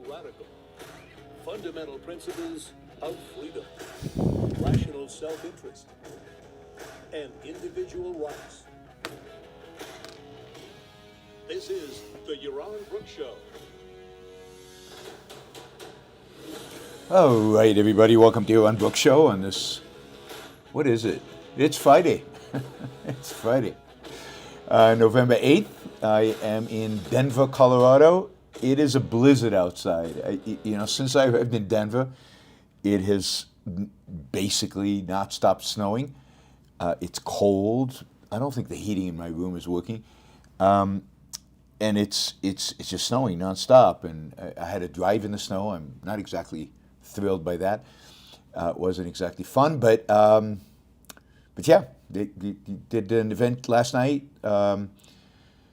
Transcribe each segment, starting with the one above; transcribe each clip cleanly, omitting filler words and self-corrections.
radical. Fundamental principles of freedom, rational self-interest, and individual rights. This is the Yaron Brook Show. All right, everybody, welcome to Yaron Brook Show on this, what is it? It's Friday. It's Friday. November 8th, I am in Denver, Colorado. It is a blizzard outside. Since I arrived in Denver, it has basically not stopped snowing. It's cold. I don't think the heating in my room is working. And it's just snowing nonstop. And I had to drive in the snow. I'm not exactly thrilled by that. It wasn't exactly fun, but yeah, they did an event last night.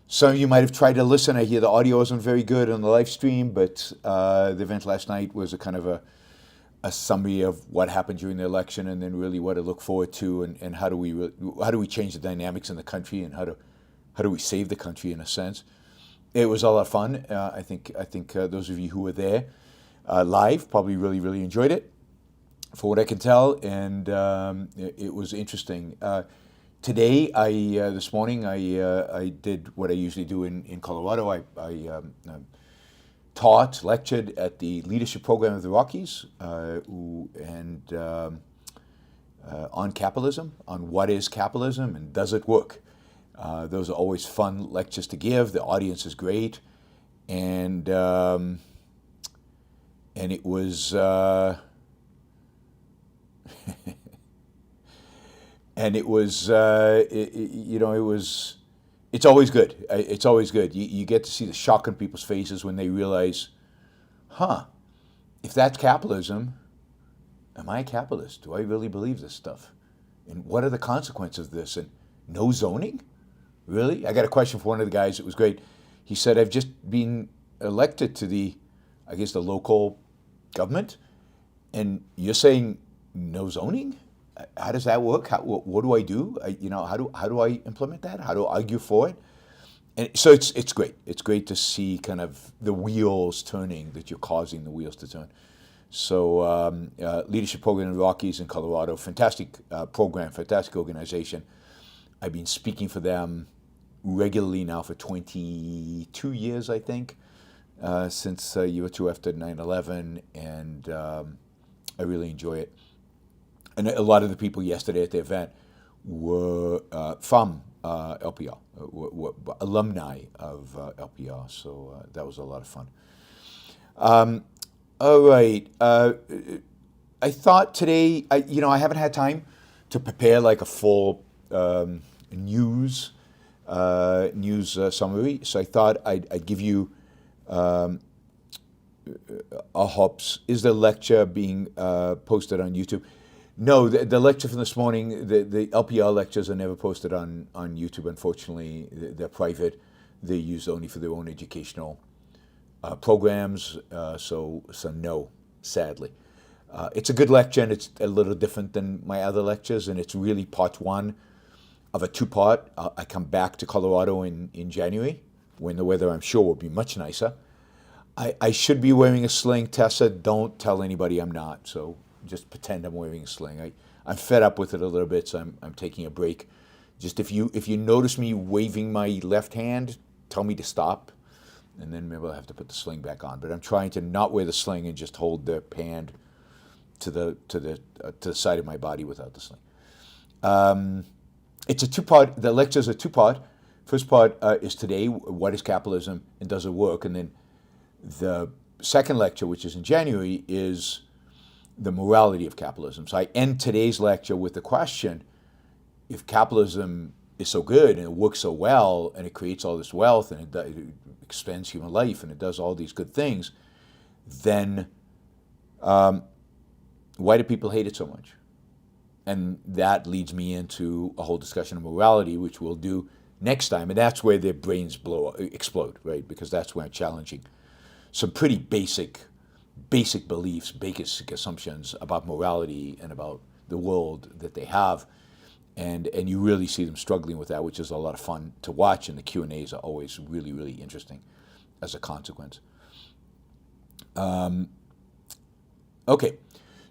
Some of you might have tried to listen. I hear the audio wasn't very good on the live stream, but the event last night was a kind of a summary of what happened during the election, and then really what to look forward to, and how do we change the dynamics in the country, and how do we save the country in a sense. It was a lot of fun. I think those of you who were there live probably really enjoyed it, for what I can tell, and it was interesting. Today, this morning, I did what I usually do in Colorado. I taught, lectured at the leadership program of the Rockies, and on capitalism, on what is capitalism and does it work. Those are always fun lectures to give. The audience is great, and it was. And it was, it's always good. It's always good. You get to see the shock on people's faces when they realize, if that's capitalism, am I a capitalist? Do I really believe this stuff? And what are the consequences of this? And no zoning? Really? I got a question for one of the guys. It was great. He said, I've just been elected to the local government, and you're saying no zoning? How does that work? What do I do? How do I implement that? How do I argue for it? And so it's great. It's great to see kind of the wheels turning, that you're causing the wheels to turn. So leadership program in the Rockies in Colorado, fantastic program, fantastic organization. I've been speaking for them regularly now for 22 years, I think, since a year or two after 9/11, and I really enjoy it. And a lot of the people yesterday at the event were from LPR, were alumni of LPR, so that was a lot of fun. All right. I thought today, I haven't had time to prepare like a full news summary, so I thought I'd give you a hops. Is the lecture being posted on YouTube? No, the lecture from this morning, the LPR lectures are never posted on YouTube, unfortunately. They're private. They're used only for their own educational programs, so no, sadly. It's a good lecture, and it's a little different than my other lectures, and it's really part one of a two-part. I come back to Colorado in January, when the weather, I'm sure, will be much nicer. I should be wearing a sling. Tessa, don't tell anybody I'm not, so just pretend I'm wearing a sling. I'm fed up with it a little bit, so I'm taking a break. Just if you notice me waving my left hand, tell me to stop, and then maybe I'll have to put the sling back on. But I'm trying to not wear the sling and just hold the hand to the side of my body without the sling. It's a two-part. The lecture's a two-part. First part is today, what is capitalism and does it work? And then the second lecture, which is in January, is the morality of capitalism. So I end today's lecture with the question, if capitalism is so good and it works so well and it creates all this wealth and it extends human life and it does all these good things, then why do people hate it so much? And that leads me into a whole discussion of morality, which we'll do next time. And that's where their brains explode, right? Because that's where I'm challenging some pretty basic beliefs, basic assumptions about morality and about the world that they have. And you really see them struggling with that, which is a lot of fun to watch. And the Q&As are always really, really interesting as a consequence. Okay,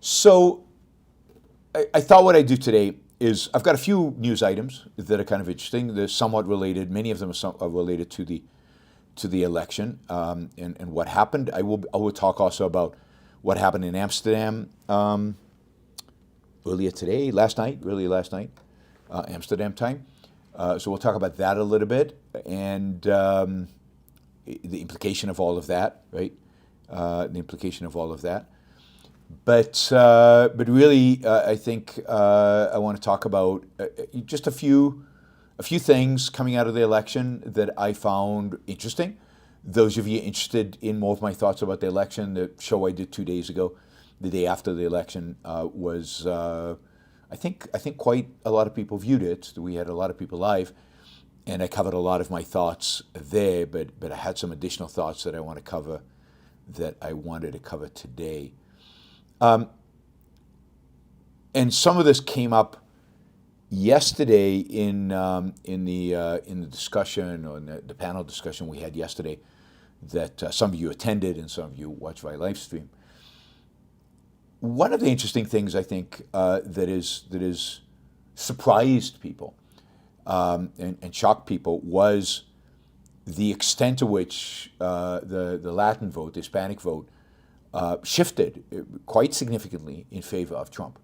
so I thought what I'd do today is I've got a few news items that are kind of interesting. They're somewhat related. Many of them are related to the election and what happened. I will talk also about what happened in Amsterdam earlier today, last night, Amsterdam time. So we'll talk about that a little bit and the implication of all of that, right? The implication of all of that. But really, I think I want to talk about just a few things coming out of the election that I found interesting. Those of you interested in more of my thoughts about the election, the show I did 2 days ago, the day after the election, was I think quite a lot of people viewed it. We had a lot of people live, and I covered a lot of my thoughts there. But I had some additional thoughts that I want to cover that I wanted to cover today. And some of this came up yesterday in the discussion or in the panel discussion we had yesterday that some of you attended and some of you watched my live stream. One of the interesting things I think that is surprised people and shocked people was the extent to which the Latin vote, the Hispanic vote, shifted quite significantly in favor of Trump.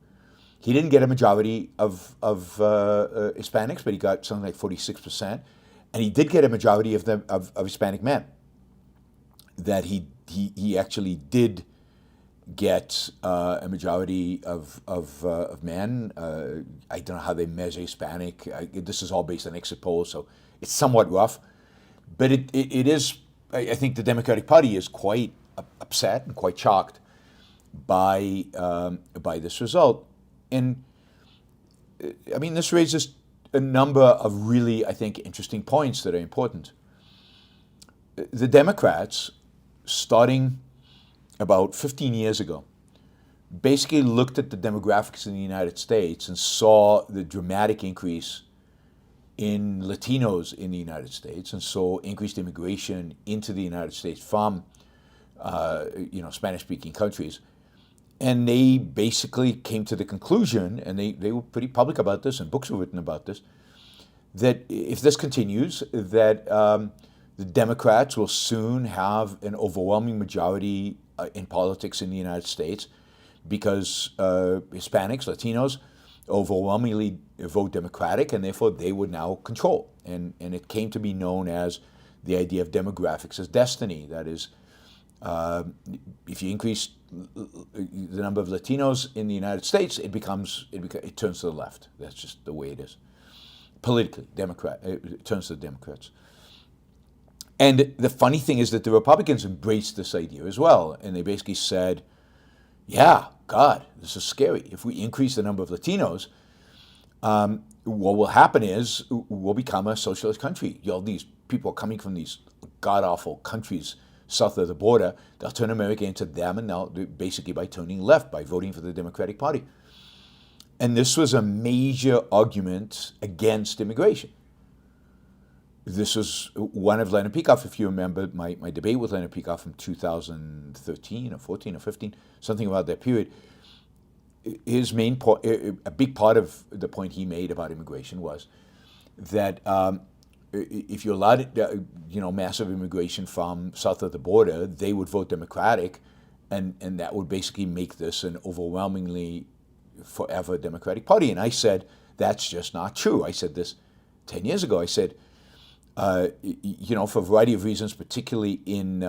He didn't get a majority of Hispanics, but he got something like 46%, and he did get a majority of Hispanic men. That he actually did get a majority of men. I don't know how they measure Hispanic. This is all based on exit polls, so it's somewhat rough. But it is. I think the Democratic Party is quite upset and quite shocked by this result. And I mean, this raises a number of really, I think, interesting points that are important. The Democrats, starting about 15 years ago, basically looked at the demographics in the United States and saw the dramatic increase in Latinos in the United States, and saw increased immigration into the United States from Spanish-speaking countries. And they basically came to the conclusion, and they were pretty public about this, and books were written about this, that if this continues, that the Democrats will soon have an overwhelming majority in politics in the United States because Hispanics, Latinos, overwhelmingly vote Democratic, and therefore they would now control. And it came to be known as the idea of demographics as destiny. That is, if you increase the number of Latinos in the United States, it turns to the left. That's just the way it is. Politically, it turns to the Democrats. And the funny thing is that the Republicans embraced this idea as well, and they basically said, yeah, God, this is scary. If we increase the number of Latinos, what will happen is we'll become a socialist country. These people are coming from these god-awful countries south of the border. They'll turn America into them, and now basically by turning left, by voting for the Democratic Party. And this was a major argument against immigration. This was one of Leonard Peikoff, if you remember my debate with Leonard Peikoff from 2013 or 14 or 15, something about that period. His main point, a big part of the point he made about immigration was that if you allowed massive immigration from south of the border, they would vote Democratic, and that would basically make this an overwhelmingly forever Democratic Party. And I said, that's just not true. I said this 10 years ago. I said, for a variety of reasons, particularly in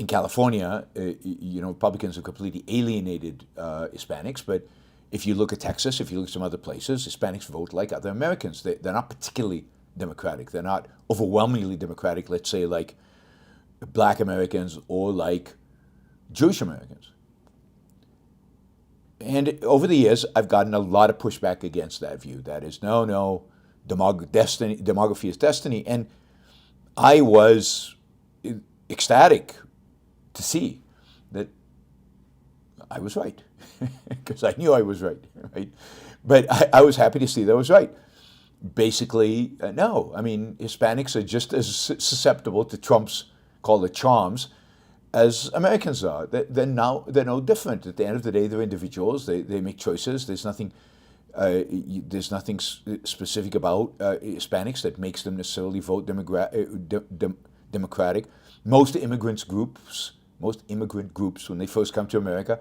California, Republicans have completely alienated Hispanics. But if you look at Texas, if you look at some other places, Hispanics vote like other Americans. They're not particularly Democratic. They're not overwhelmingly Democratic, let's say, like Black Americans or like Jewish Americans. And over the years, I've gotten a lot of pushback against that view. That is, no, demography is destiny. And I was ecstatic to see that I was right, because I knew I was right? But I was happy to see that I was right. Basically, no. I mean, Hispanics are just as susceptible to Trump's call the charms, as Americans are. They're no different. At the end of the day, they're individuals. They make choices. There's nothing specific about Hispanics that makes them necessarily vote Democratic. Most immigrant groups, when they first come to America,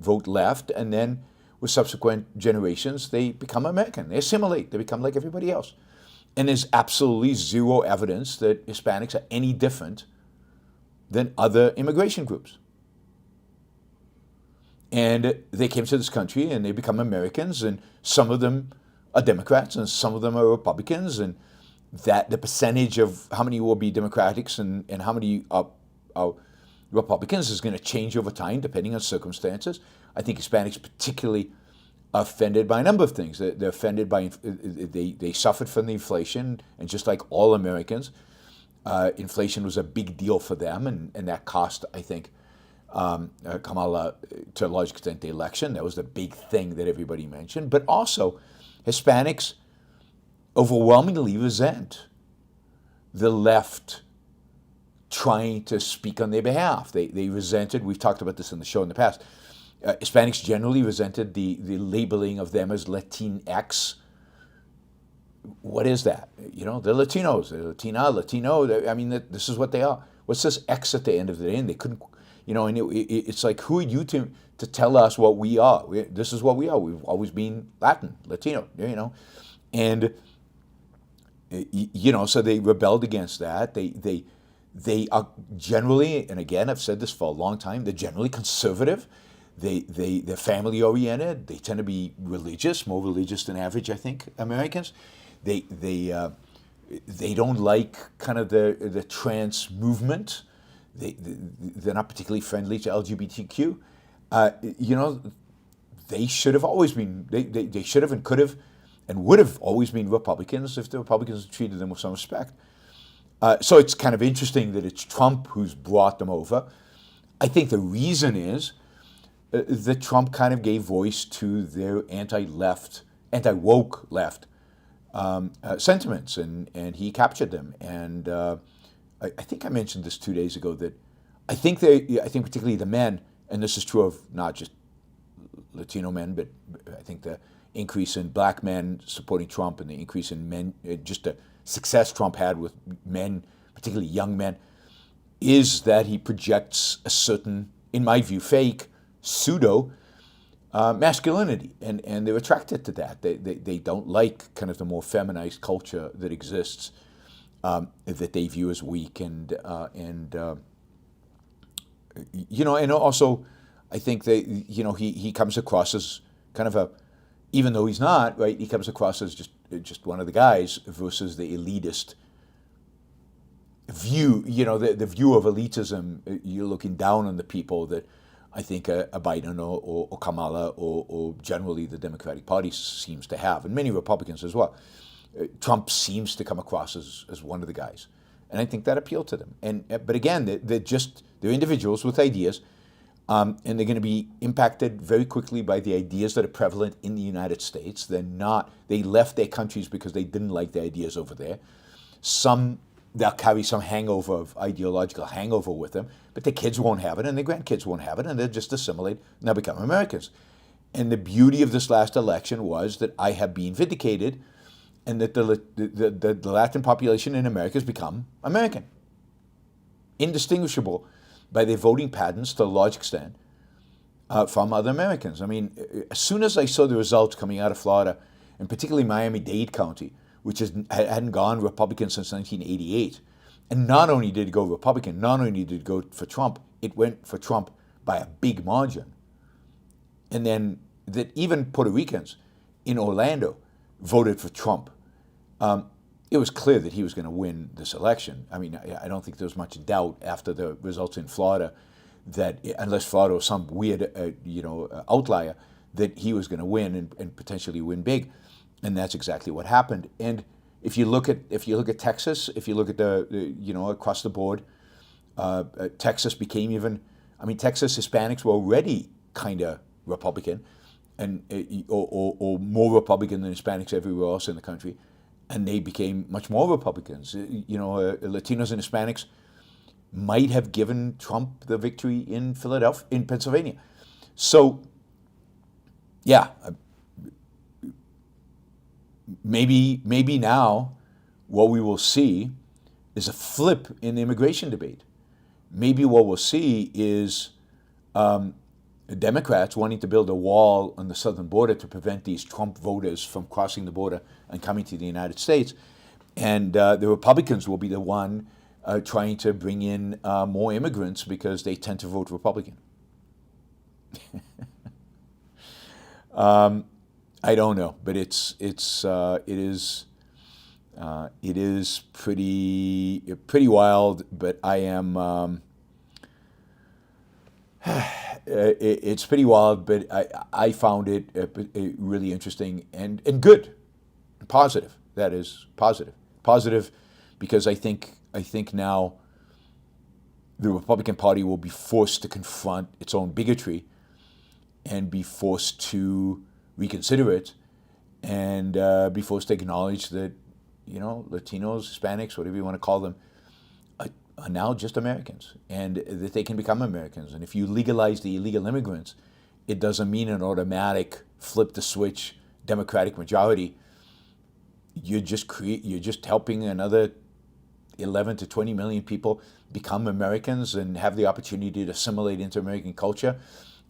vote left, and then with subsequent generations, they become American. They assimilate. They become like everybody else. And there's absolutely zero evidence that Hispanics are any different than other immigration groups. And they came to this country and they become Americans, and some of them are Democrats and some of them are Republicans, and that the percentage of how many will be Democrats and how many are Republicans is going to change over time depending on circumstances. I think Hispanics particularly are offended by a number of things. They're offended by, they suffered from the inflation, and just like all Americans, inflation was a big deal for them, and that cost, I think, Kamala, to a large extent, the election. That was the big thing that everybody mentioned. But also, Hispanics overwhelmingly resent the left trying to speak on their behalf. They resented, we've talked about this in the show in the past, Hispanics generally resented the labeling of them as Latinx. What is that? You know, they're Latinos, they're Latina, Latino. I mean, this is what they are. What's this X at the end of the day? And they couldn't, you know, and it's like, who are you to tell us what we are? This is what we are. We've always been Latin, Latino, you know. And, you know, so they rebelled against that. They are generally, and again, I've said this for a long time, they're generally conservative. They're family oriented. They tend to be religious, more religious than average, I think, Americans. They don't like kind of the trans movement. They're not particularly friendly to LGBTQ. You know, they should have always been. They should have and could have and would have always been Republicans if the Republicans treated them with some respect. So it's kind of interesting that it's Trump who's brought them over. I think the reason is that Trump kind of gave voice to their anti-woke left sentiments, and he captured them. And I think I mentioned this 2 days ago that I think particularly the men, and this is true of not just Latino men, but I think the increase in black men supporting Trump and the increase in men, just the success Trump had with men, particularly young men, is that he projects a certain, in my view, fake pseudo masculinity, and they're attracted to that. They don't like kind of the more feminized culture that exists, that they view as weak, and you know, and also I think that, you know, he comes across as kind of a, even though he's not, right, he comes across as just one of the guys versus the elitist view, you know, the view of elitism. You're looking down on the people that I think a Biden or Kamala or generally the Democratic Party seems to have, and many Republicans as well. Trump seems to come across as one of the guys, and I think that appealed to them. But again, they're individuals with ideas, and they're going to be impacted very quickly by the ideas that are prevalent in the United States. They left their countries because they didn't like the ideas over there. They'll carry some ideological hangover with them, but their kids won't have it and their grandkids won't have it, and they'll just assimilate and they'll become Americans. And the beauty of this last election was that I have been vindicated, and that the Latin population in America has become American. Indistinguishable by their voting patterns to a large extent from other Americans. I mean, as soon as I saw the results coming out of Florida, and particularly Miami-Dade County, which hadn't gone Republican since 1988. And not only did it go Republican, not only did it go for Trump, it went for Trump by a big margin. And then that even Puerto Ricans in Orlando voted for Trump. It was clear that he was going to win this election. I mean, I don't think there was much doubt after the results in Florida that, unless Florida was some weird, outlier, that he was going to win and potentially win big. And that's exactly what happened. And if you look at Texas, if you look at across the board, Texas became Texas Hispanics were already kind of Republican, and or more Republican than Hispanics everywhere else in the country, and they became much more Republicans. Latinos and Hispanics might have given Trump the victory in Pennsylvania. So, yeah, maybe now what we will see is a flip in the immigration debate. Maybe what we'll see is Democrats wanting to build a wall on the southern border to prevent these Trump voters from crossing the border and coming to the United States. And the Republicans will be the one trying to bring in more immigrants because they tend to vote Republican. I don't know, but it is pretty wild. But I am. It's pretty wild, but I found it really interesting and good, and positive. That is positive, because I think now the Republican Party will be forced to confront its own bigotry and be forced to reconsider it and be forced to acknowledge that, Latinos, Hispanics, whatever you want to call them, are now just Americans, and that they can become Americans. And if you legalize the illegal immigrants, it doesn't mean an automatic flip the switch Democratic majority. You're just helping another 11 to 20 million people become Americans and have the opportunity to assimilate into American culture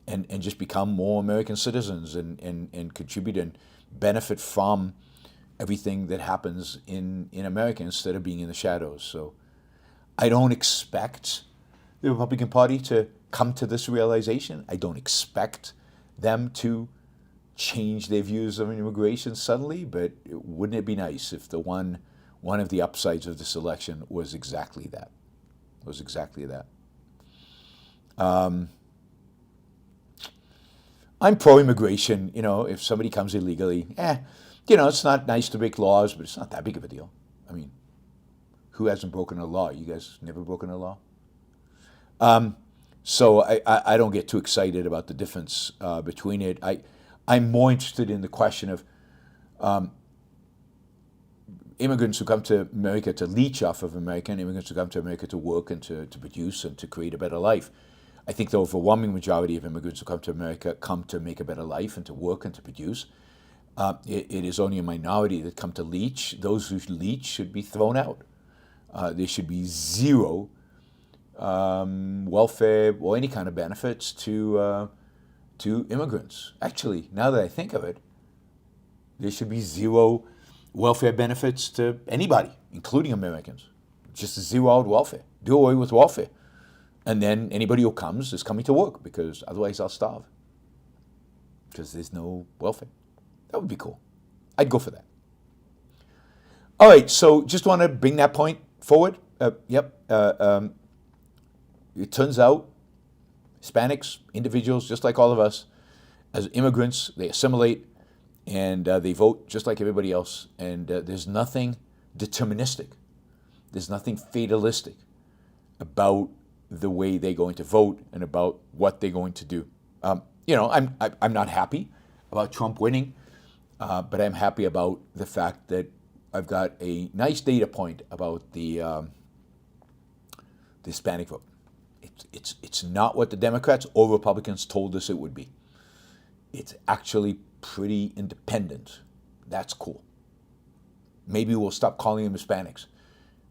and just become more American citizens and contribute and benefit from everything that happens in America instead of being in the shadows. So I don't expect the Republican Party to come to this realization. I don't expect them to change their views of immigration suddenly, but wouldn't it be nice if the one of the upsides of this election was exactly that? I'm pro-immigration. If somebody comes illegally, it's not nice to make laws, but it's not that big of a deal. I mean, who hasn't broken a law? You guys never broken a law? So I don't get too excited about the difference between it. I'm more interested in the question of immigrants who come to America to leech off of America, and immigrants who come to America to work and to produce and to create a better life. I think the overwhelming majority of immigrants who come to America come to make a better life and to work and to produce. It is only a minority that come to leech. Those who leech should be thrown out. There should be zero welfare or any kind of benefits to immigrants. Actually, now that I think of it, there should be zero welfare benefits to anybody, including Americans. Just zero out welfare. Do away with welfare. And then anybody who comes is coming to work, because otherwise I'll starve. Because there's no welfare. That would be cool. I'd go for that. All right, so just want to bring that point forward. It turns out Hispanics, individuals just like all of us, as immigrants, they assimilate and they vote just like everybody else. And there's nothing deterministic. There's nothing fatalistic about the way they're going to vote and about what they're going to do. I'm not happy about Trump winning, but I'm happy about the fact that I've got a nice data point about the Hispanic vote. It's not what the Democrats or Republicans told us it would be. It's actually pretty independent. That's cool. Maybe we'll stop calling them Hispanics.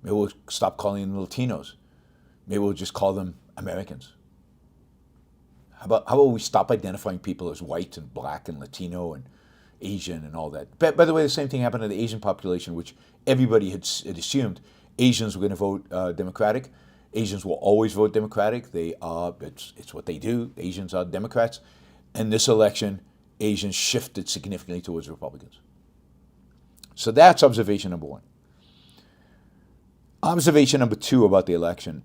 Maybe we'll stop calling them Latinos. Maybe we'll just call them Americans. How about we stop identifying people as white and black and Latino and Asian and all that? By the way, the same thing happened to the Asian population, which everybody had assumed Asians were going to vote Democratic. Asians will always vote Democratic. It's what they do. Asians are Democrats. And this election, Asians shifted significantly towards Republicans. So that's observation number one. Observation number two about the election.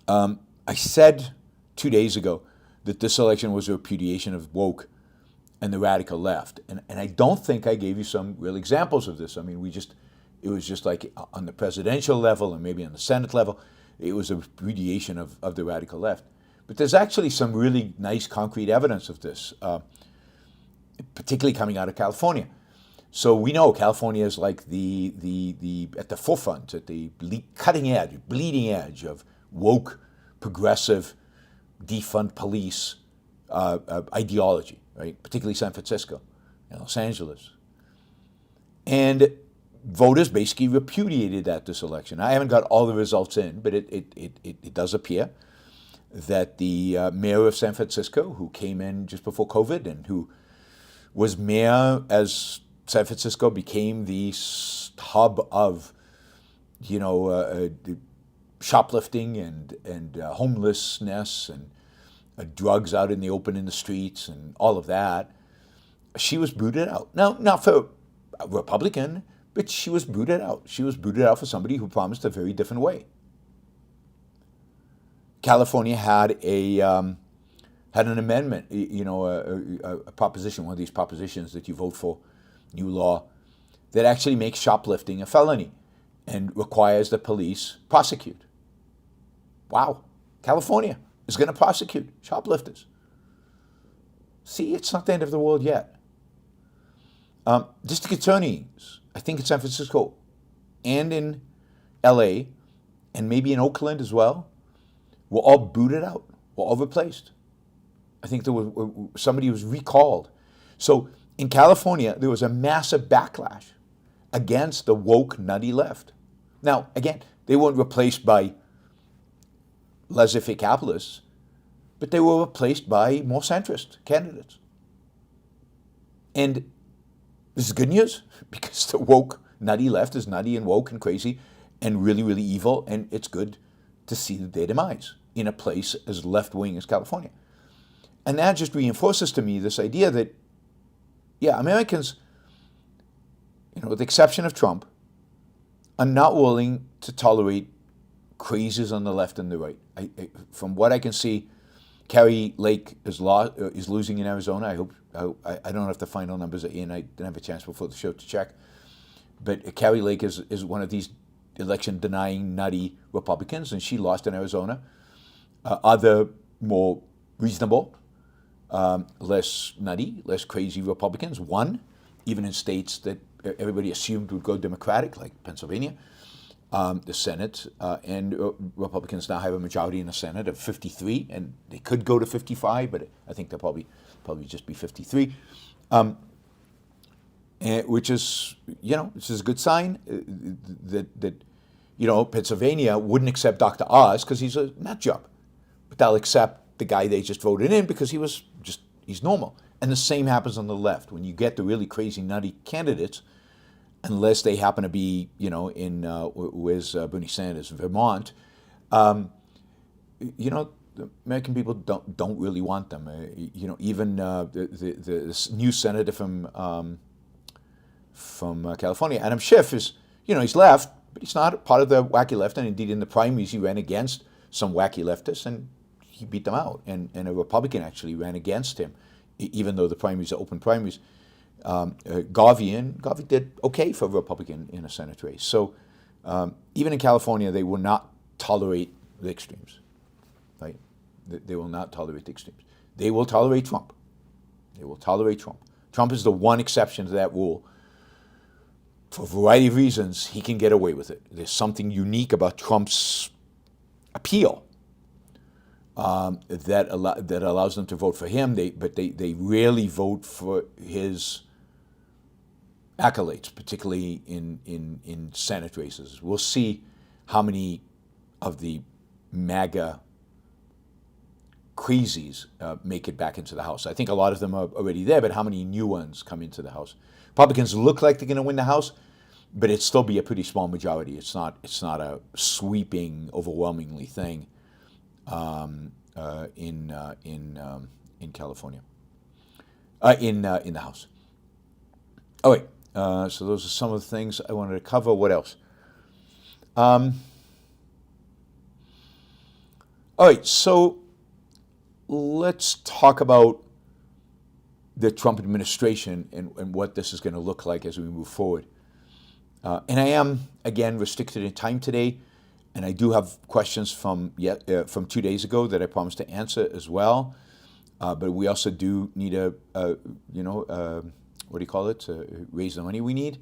I said 2 days ago that this election was a repudiation of woke and the radical left. And I don't think I gave you some real examples of this. I mean, it was just like on the presidential level and maybe on the Senate level, it was a repudiation of the radical left. But there's actually some really nice concrete evidence of this, particularly coming out of California. So we know California is like the at the forefront, at the cutting edge, bleeding edge of woke, progressive, defund police ideology, right? Particularly San Francisco and Los Angeles. And voters basically repudiated this election. I haven't got all the results in, but it does appear that the mayor of San Francisco, who came in just before COVID and who was mayor as San Francisco became the hub of, shoplifting and homelessness and drugs out in the open in the streets and all of that, she was booted out. Now, not for a Republican, but she was booted out. She was booted out for somebody who promised a very different way. California had an amendment, a proposition, one of these propositions that you vote for, new law, that actually makes shoplifting a felony and requires the police prosecute. Wow, California is going to prosecute shoplifters. See, it's not the end of the world yet. District attorneys, I think in San Francisco and in LA, and maybe in Oakland as well, were all booted out, were all replaced. I think there was somebody was recalled. So in California, there was a massive backlash against the woke, nutty left. Now, again, they weren't replaced by laissez-faire capitalists, but they were replaced by more centrist candidates. And this is good news, because the woke, nutty left is nutty and woke and crazy and really, really evil, and it's good to see their demise in a place as left-wing as California. And that just reinforces to me this idea that, Americans, with the exception of Trump, are not willing to tolerate crazies on the left and the right. From what I can see, Carrie Lake is losing in Arizona. I don't have the final numbers in. I didn't have a chance before the show to check. But Carrie Lake is one of these election-denying, nutty Republicans, and she lost in Arizona. Other more reasonable, less nutty, less crazy Republicans won, even in states that everybody assumed would go Democratic, like Pennsylvania, the Senate, and Republicans now have a majority in the Senate of 53, and they could go to 55, but I think they'll probably just be 53, which is a good sign that Pennsylvania wouldn't accept Dr. Oz because he's a nut job, but they'll accept the guy they just voted in because he's normal. And the same happens on the left. When you get the really crazy, nutty candidates, unless they happen to be, where's Bernie Sanders, Vermont, the American people don't really want them. Even the new senator from California, Adam Schiff, is, he's left, but he's not part of the wacky left. And indeed, in the primaries, he ran against some wacky leftists, and he beat them out. And a Republican actually ran against him, even though the primaries are open primaries. Garvey did okay for a Republican in a Senate race. So even in California, they will not tolerate the extremes, right? They will not tolerate the extremes. They will tolerate Trump. They will tolerate Trump. Trump is the one exception to that rule. For a variety of reasons, he can get away with it. There's something unique about Trump's appeal that allows them to vote for him. But they rarely vote for his accolades, particularly in Senate races. We'll see how many of the MAGA crazies make it back into the House. I think a lot of them are already there, but how many new ones come into the House? Republicans look like they're going to win the House, but it'd still be a pretty small majority. It's not a sweeping, overwhelmingly thing in California, in the House. All right. So those are some of the things I wanted to cover. What else? All right, so let's talk about the Trump administration and what this is going to look like as we move forward. And I am, again, restricted in time today, and I do have questions from 2 days ago that I promised to answer as well. But we also do need raise the money we need.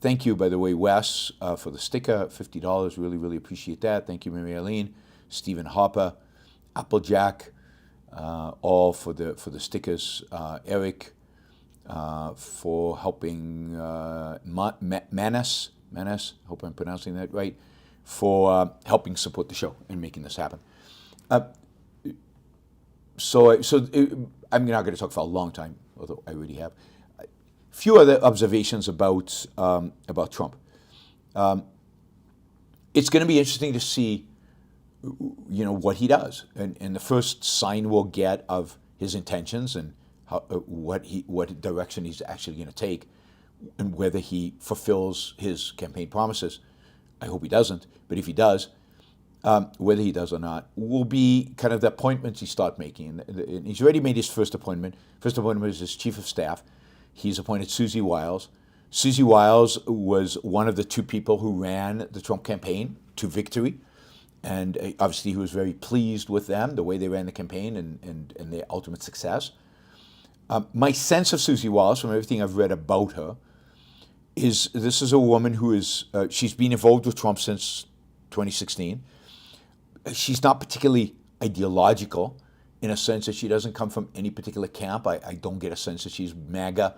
Thank you, by the way, Wes, for the sticker, $50. Really, really appreciate that. Thank you, Mary Eileen, Stephen Hopper, Applejack, all for the stickers. Eric, for helping Manas, hope I'm pronouncing that right, for helping support the show and making this happen. I'm not going to talk for a long time, although I already have. A few other observations about Trump. It's going to be interesting to see, what he does, and the first sign we'll get of his intentions and how, what direction he's actually going to take, and whether he fulfills his campaign promises. I hope he doesn't, but if he does, whether he does or not, will be kind of the appointments he start making. And he's already made his first appointment. First appointment was his chief of staff. He's appointed Susie Wiles. Susie Wiles was one of the two people who ran the Trump campaign to victory. And obviously he was very pleased with them, the way they ran the campaign and their ultimate success. My sense of Susie Wiles, from everything I've read about her, is this is a woman who is, she's been involved with Trump since 2016. She's not particularly ideological in a sense that she doesn't come from any particular camp. I don't get a sense that she's MAGA,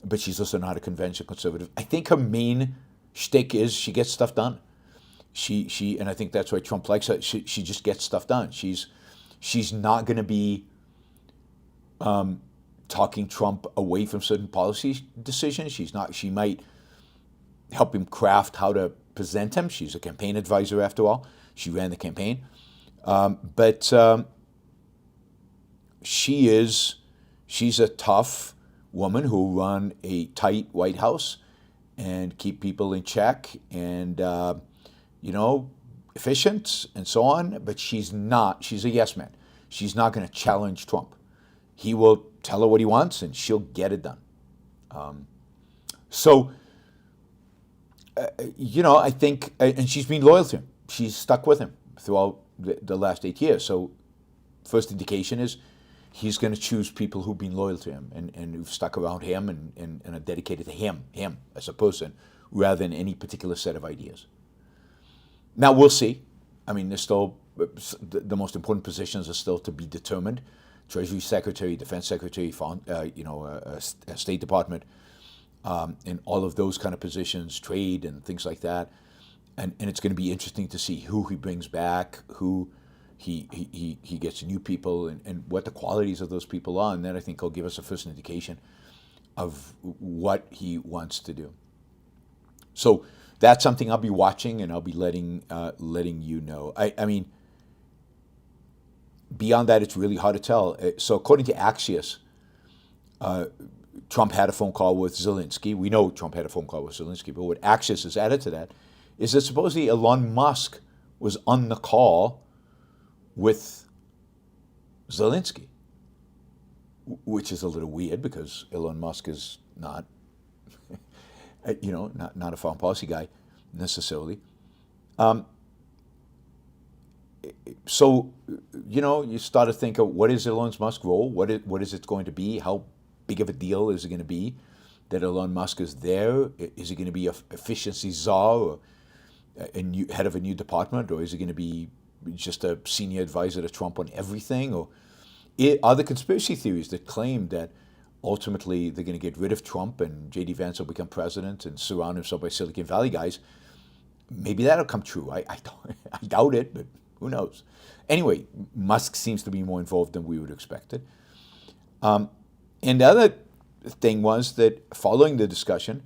but she's also not a conventional conservative. I think her main shtick is she gets stuff done. She and I think that's why Trump likes her. She just gets stuff done. She's not going to be talking Trump away from certain policy decisions. She's not. She might help him craft how to present him. She's a campaign advisor after all. She ran the campaign, but she's a tough woman who will run a tight White House and keep people in check and efficient and so on. But she's not. She's a yes man. She's not going to challenge Trump. He will tell her what he wants, and she'll get it done. I think, and she's been loyal to him. She's stuck with him throughout the last 8 years. So first indication is he's going to choose people who've been loyal to him and who've stuck around him and are dedicated to him as a person, rather than any particular set of ideas. Now, we'll see. I mean, there's still, the most important positions are still to be determined. Treasury Secretary, Defense Secretary, State Department, and all of those kind of positions, trade and things like that. And it's going to be interesting to see who he brings back, who he gets new people, and what the qualities of those people are. And then I think he'll give us a first indication of what he wants to do. So that's something I'll be watching, and I'll be letting you know. I mean, beyond that, it's really hard to tell. So according to Axios, Trump had a phone call with Zelensky. We know Trump had a phone call with Zelensky, but what Axios has added to that is that supposedly Elon Musk was on the call with Zelensky, which is a little weird because Elon Musk is not, not a foreign policy guy necessarily. So, you start to think of what is Elon Musk's role? What is it going to be? How big of a deal is it going to be that Elon Musk is there? Is he going to be an efficiency czar or head of a new department? Or is he going to be just a senior advisor to Trump on everything? Or are there conspiracy theories that claim that ultimately they're going to get rid of Trump and J.D. Vance will become president and surround himself by Silicon Valley guys? Maybe that'll come true. I doubt it, but who knows? Anyway, Musk seems to be more involved than we would have expected. And the other thing was that following the discussion,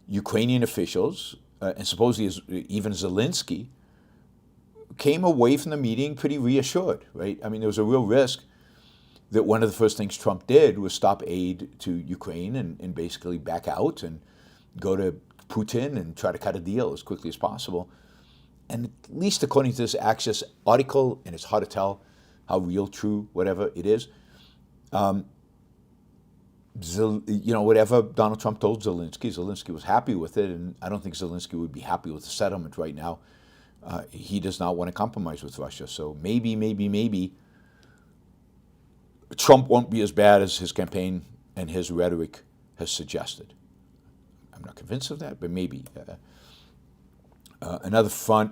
Ukrainian officials, and supposedly even Zelensky, came away from the meeting pretty reassured, right? I mean, there was a real risk that one of the first things Trump did was stop aid to Ukraine and basically back out and go to Putin and try to cut a deal as quickly as possible. And at least according to this Axios article, and it's hard to tell how real, true, whatever it is, whatever Donald Trump told Zelensky was happy with it, and I don't think Zelensky would be happy with the settlement right now. He does not want to compromise with Russia. So maybe Trump won't be as bad as his campaign and his rhetoric has suggested. I'm not convinced of that, but maybe. Another front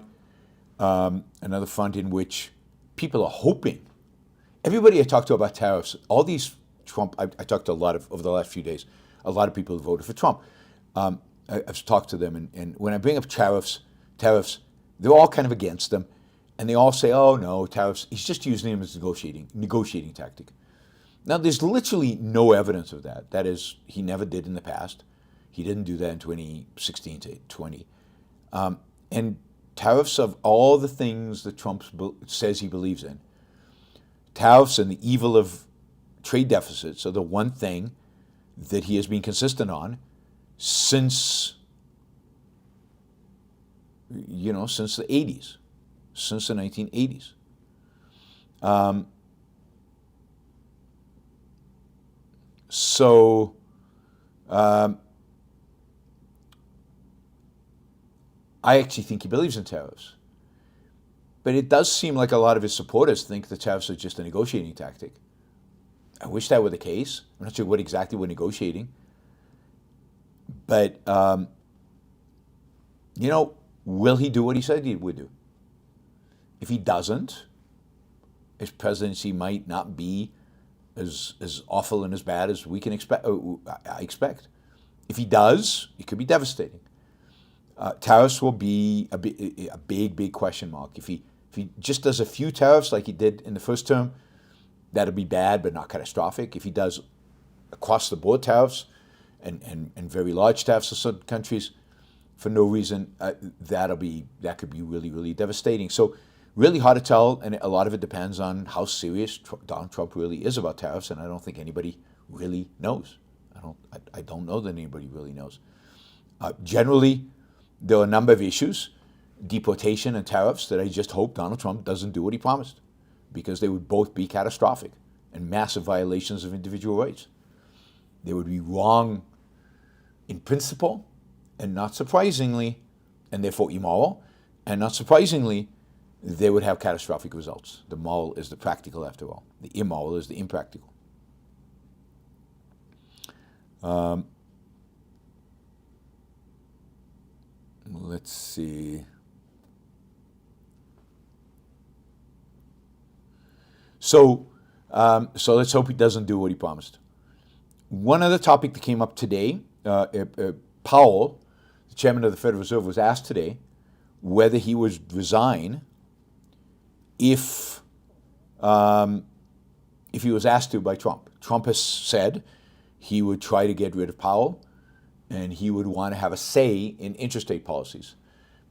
in which people are hoping. Everybody I talked to about tariffs, all these Trump, I talked to a lot of, over the last few days, a lot of people who voted for Trump. I've talked to them, and when I bring up tariffs, they're all kind of against them, and they all say, oh no, tariffs, he's just using them as a negotiating tactic. Now, there's literally no evidence of that. That is, he never did in the past. He didn't do that in 2016 to 20. And tariffs, of all the things that Trump says he believes in, tariffs and the evil of trade deficits are the one thing that he has been consistent on since the 80s, since the 1980s. I actually think he believes in tariffs. But it does seem like a lot of his supporters think the tariffs are just a negotiating tactic. I wish that were the case. I'm not sure what exactly we're negotiating. But, will he do what he said he would do? If he doesn't, his presidency might not be as awful and as bad as we can expect. I expect. If he does, it could be devastating. Tariffs will be a big question mark. If he just does a few tariffs like he did in the first term, that'll be bad but not catastrophic. If he does across the board tariffs and very large tariffs to certain countries for no reason, that could be really devastating. So really hard to tell, and a lot of it depends on how serious Donald Trump really is about tariffs, and I don't think anybody really knows. I don't know that anybody really knows. Generally, there are a number of issues, deportation and tariffs, that I just hope Donald Trump doesn't do what he promised, because they would both be catastrophic and massive violations of individual rights. They would be wrong in principle, and not surprisingly, and therefore immoral, and not surprisingly, they would have catastrophic results. The moral is the practical, after all. The immoral is the impractical. Let's see. So let's hope he doesn't do what he promised. One other topic that came up today, Powell, the chairman of the Federal Reserve, was asked today whether he would resign if he was asked to by Trump. Trump has said he would try to get rid of Powell, and he would want to have a say in interest rate policies.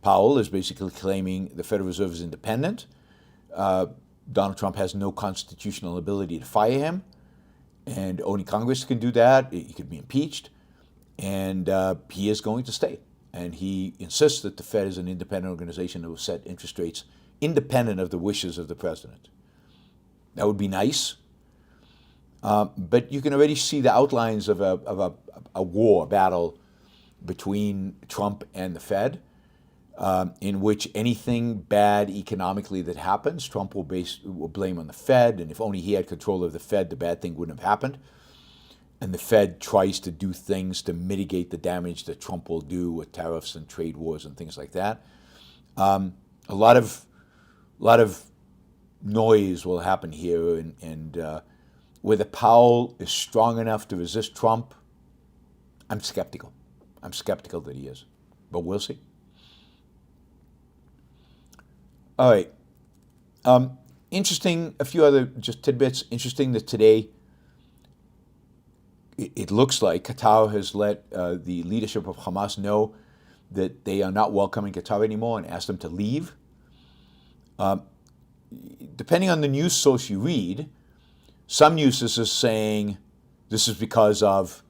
Powell is basically claiming the Federal Reserve is independent. Donald Trump has no constitutional ability to fire him, and only Congress can do that. He could be impeached, and he is going to stay. And he insists that the Fed is an independent organization that will set interest rates independent of the wishes of the president. That would be nice, but you can already see the outlines of a war, battle between Trump and the Fed, in which anything bad economically that happens, Trump will blame on the Fed, and if only he had control of the Fed, the bad thing wouldn't have happened. And the Fed tries to do things to mitigate the damage that Trump will do with tariffs and trade wars and things like that. A lot of noise will happen here, and whether Powell is strong enough to resist Trump, I'm skeptical. I'm skeptical that he is, but we'll see. All right. Interesting, a few other just tidbits. Interesting that today it looks like Qatar has let the leadership of Hamas know that they are not welcoming Qatar anymore and asked them to leave. Depending on the news source you read, some news sources are saying this is because of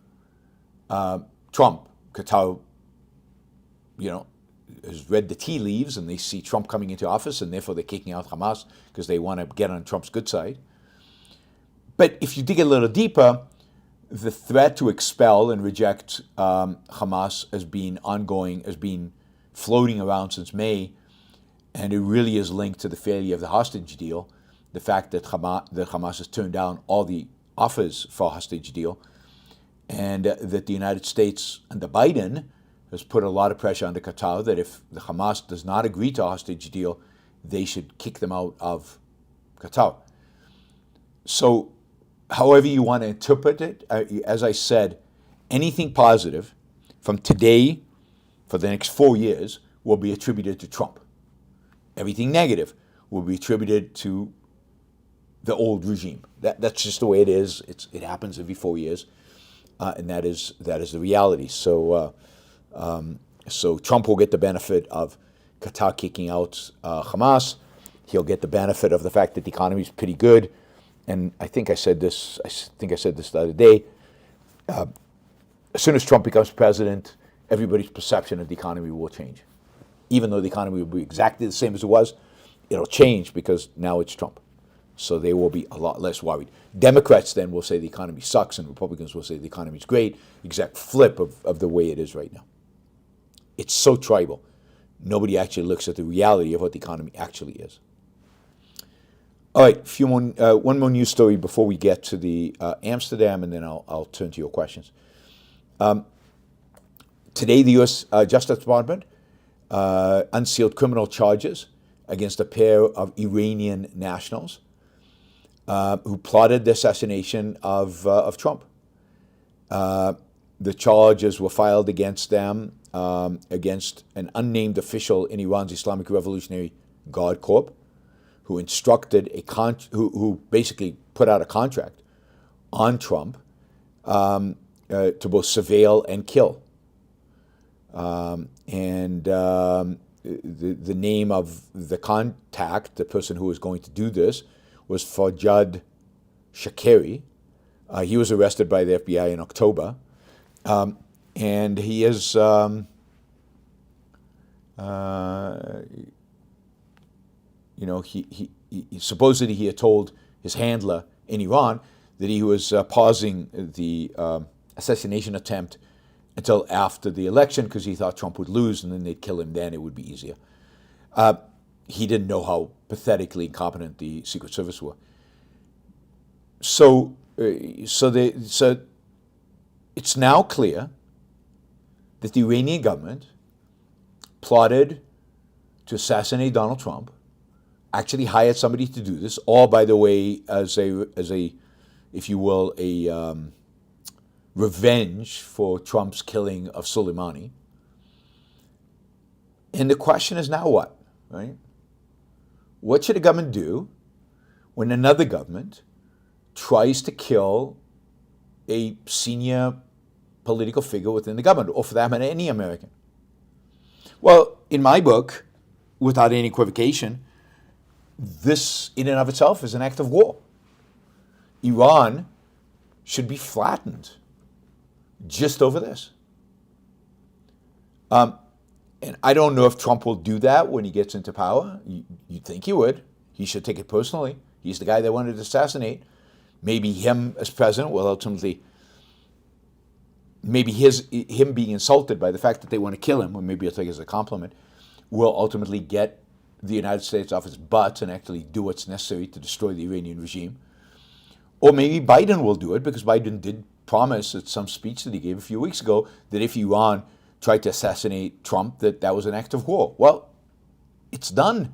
Trump. Qatar, has read the tea leaves, and they see Trump coming into office, and therefore they're kicking out Hamas because they want to get on Trump's good side. But if you dig a little deeper, the threat to expel and reject Hamas has been ongoing, has been floating around since May, and it really is linked to the failure of the hostage deal, the fact that Hamas has turned down all the offers for a hostage deal, and that the United States under Biden has put a lot of pressure on the Qatar that if the Hamas does not agree to a hostage deal, they should kick them out of Qatar. So, however you want to interpret it, as I said, anything positive from today for the next 4 years will be attributed to Trump. Everything negative will be attributed to the old regime. That's just the way it is. It happens every 4 years, and that is the reality. So Trump will get the benefit of Qatar kicking out Hamas. He'll get the benefit of the fact that the economy is pretty good. And I think I said this the other day. As soon as Trump becomes president, everybody's perception of the economy will change. Even though the economy will be exactly the same as it was, it'll change because now it's Trump. So they will be a lot less worried. Democrats then will say the economy sucks, and Republicans will say the economy is great. Exact flip of the way it is right now. It's so tribal. Nobody actually looks at the reality of what the economy actually is. All right, one more news story before we get to the Amsterdam, and then I'll turn to your questions. Today, the U.S. Justice Department unsealed criminal charges against a pair of Iranian nationals who plotted the assassination of Trump. The charges were filed against them against an unnamed official in Iran's Islamic Revolutionary Guard Corps, who instructed who basically put out a contract on Trump to both surveil and kill. The name of the contact, the person who was going to do this, was Fajad Shakeri. He was arrested by the FBI in October, and he is he supposedly he had told his handler in Iran that he was pausing the assassination attempt until after the election because he thought Trump would lose and then they'd kill him then. It would be easier. He didn't know how pathetically incompetent the Secret Service were. So it's now clear that the Iranian government plotted to assassinate Donald Trump, actually hired somebody to do this, all, by the way, as a if you will, a revenge for Trump's killing of Soleimani. And the question is now what, right? What should a government do when another government tries to kill a senior political figure within the government, or for that matter, any American? Well, in my book, without any equivocation, this in and of itself is an act of war. Iran should be flattened just over this. And I don't know if Trump will do that when he gets into power. You'd think he would. He should take it personally. He's the guy they wanted to assassinate. Maybe him as president will ultimately, maybe him being insulted by the fact that they want to kill him, or maybe he'll take it as a compliment, will ultimately get the United States off its butt and actually do what's necessary to destroy the Iranian regime. Or maybe Biden will do it, because Biden did promise at some speech that he gave a few weeks ago that if Iran tried to assassinate Trump, that was an act of war. Well, it's done.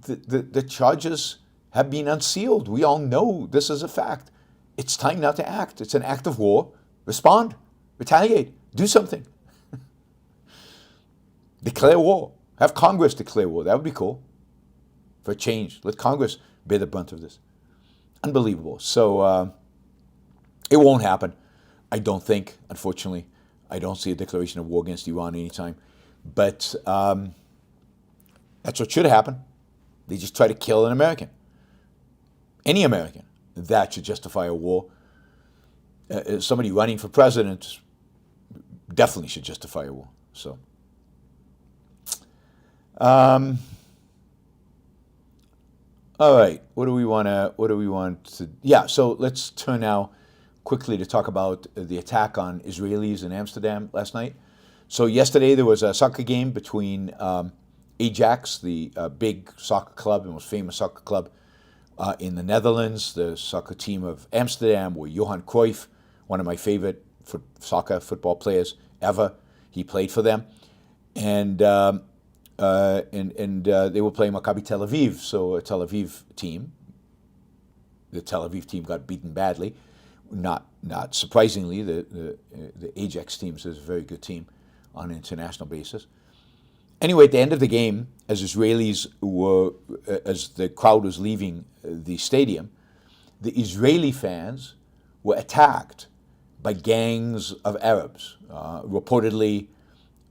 The charges have been unsealed. We all know this is a fact. It's time now to act. It's an act of war. Respond. Retaliate. Do something. Declare war. Have Congress declare war. That would be cool. For a change. Let Congress bear the brunt of this. Unbelievable. So it won't happen. I don't think, unfortunately. I don't see a declaration of war against Iran anytime. But that's what should happen. They just try to kill an American. Any American. That should justify a war. Somebody running for president definitely should justify a war. So, all right. What do we want to? Yeah. So let's turn now quickly to talk about the attack on Israelis in Amsterdam last night. So yesterday there was a soccer game between Ajax, the big soccer club, the most famous soccer club in the Netherlands, the soccer team of Amsterdam, where Johan Cruyff, one of my favorite football players ever, He played for them, and they were playing Maccabi Tel Aviv, so a Tel Aviv team. The Tel Aviv team got beaten badly. Not surprisingly, the Ajax team is a very good team on an international basis. Anyway, at the end of the game, as the crowd was leaving the stadium, the Israeli fans were attacked by gangs of Arabs, reportedly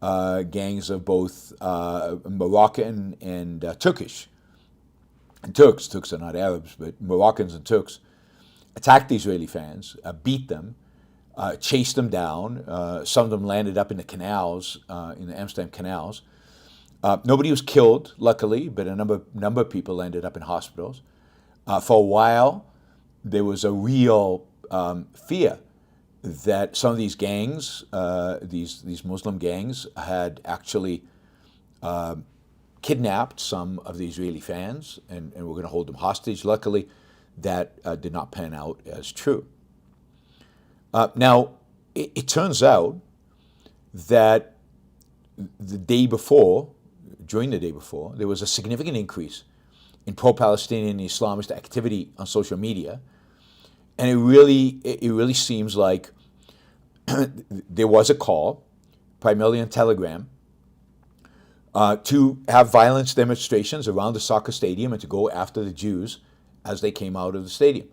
gangs of both Moroccan and Turkish. And Turks are not Arabs, but Moroccans and Turks attacked the Israeli fans, beat them, chased them down. Some of them landed up in the canals, in the Amsterdam canals. Nobody was killed, luckily, but a number of people ended up in hospitals. For a while, there was a real fear that some of these gangs, these Muslim gangs, had actually kidnapped some of the Israeli fans and were going to hold them hostage. Luckily, that did not pan out as true. Now, it turns out that during the day before, there was a significant increase in pro-Palestinian Islamist activity on social media, and it really seems like there was a call, primarily on Telegram, to have violence demonstrations around the soccer stadium and to go after the Jews as they came out of the stadium.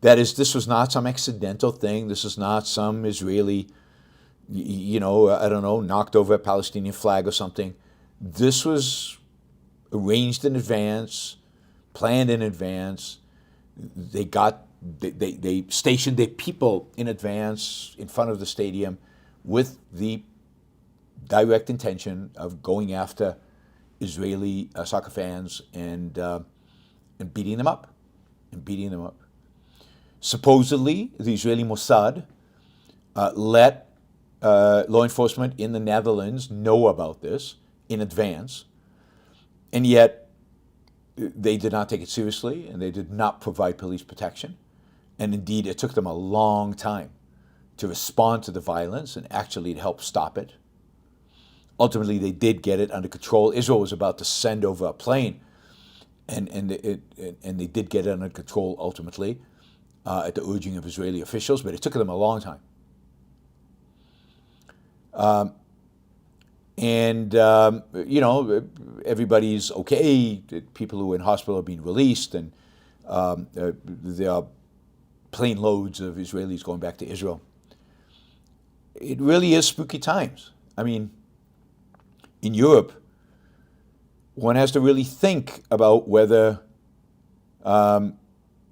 That is, this was not some accidental thing. This is not some Israeli, knocked over a Palestinian flag or something. This was arranged in advance, planned in advance. They stationed their people in advance in front of the stadium with the direct intention of going after Israeli soccer fans and beating them up. Supposedly, the Israeli Mossad let law enforcement in the Netherlands know about this in advance, and yet they did not take it seriously, and they did not provide police protection. And indeed, it took them a long time to respond to the violence and actually to help stop it. Ultimately, they did get it under control. Israel was about to send over a plane, and they did get it under control ultimately at the urging of Israeli officials, but it took them a long time. Everybody's okay. People who are in hospital are being released, and there are plane loads of Israelis going back to Israel. It really is spooky times. I mean, in Europe, one has to really think about whether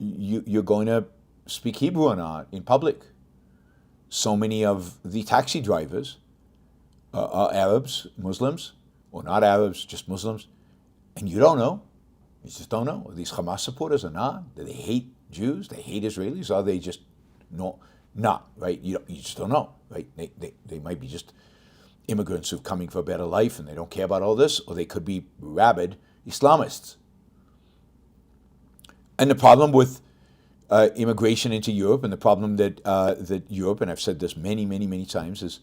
you're going to speak Hebrew or not in public. So many of the taxi drivers are Arabs, Muslims, or not Arabs, just Muslims, and you don't know. You just don't know. Are these Hamas supporters or not? Do they hate Jews? They hate Israelis? Are they just not, right? You just don't know, right? They might be just immigrants who've coming for a better life and they don't care about all this, or they could be rabid Islamists. And the problem with immigration into Europe, and the problem that Europe, and I've said this many, many, many times, is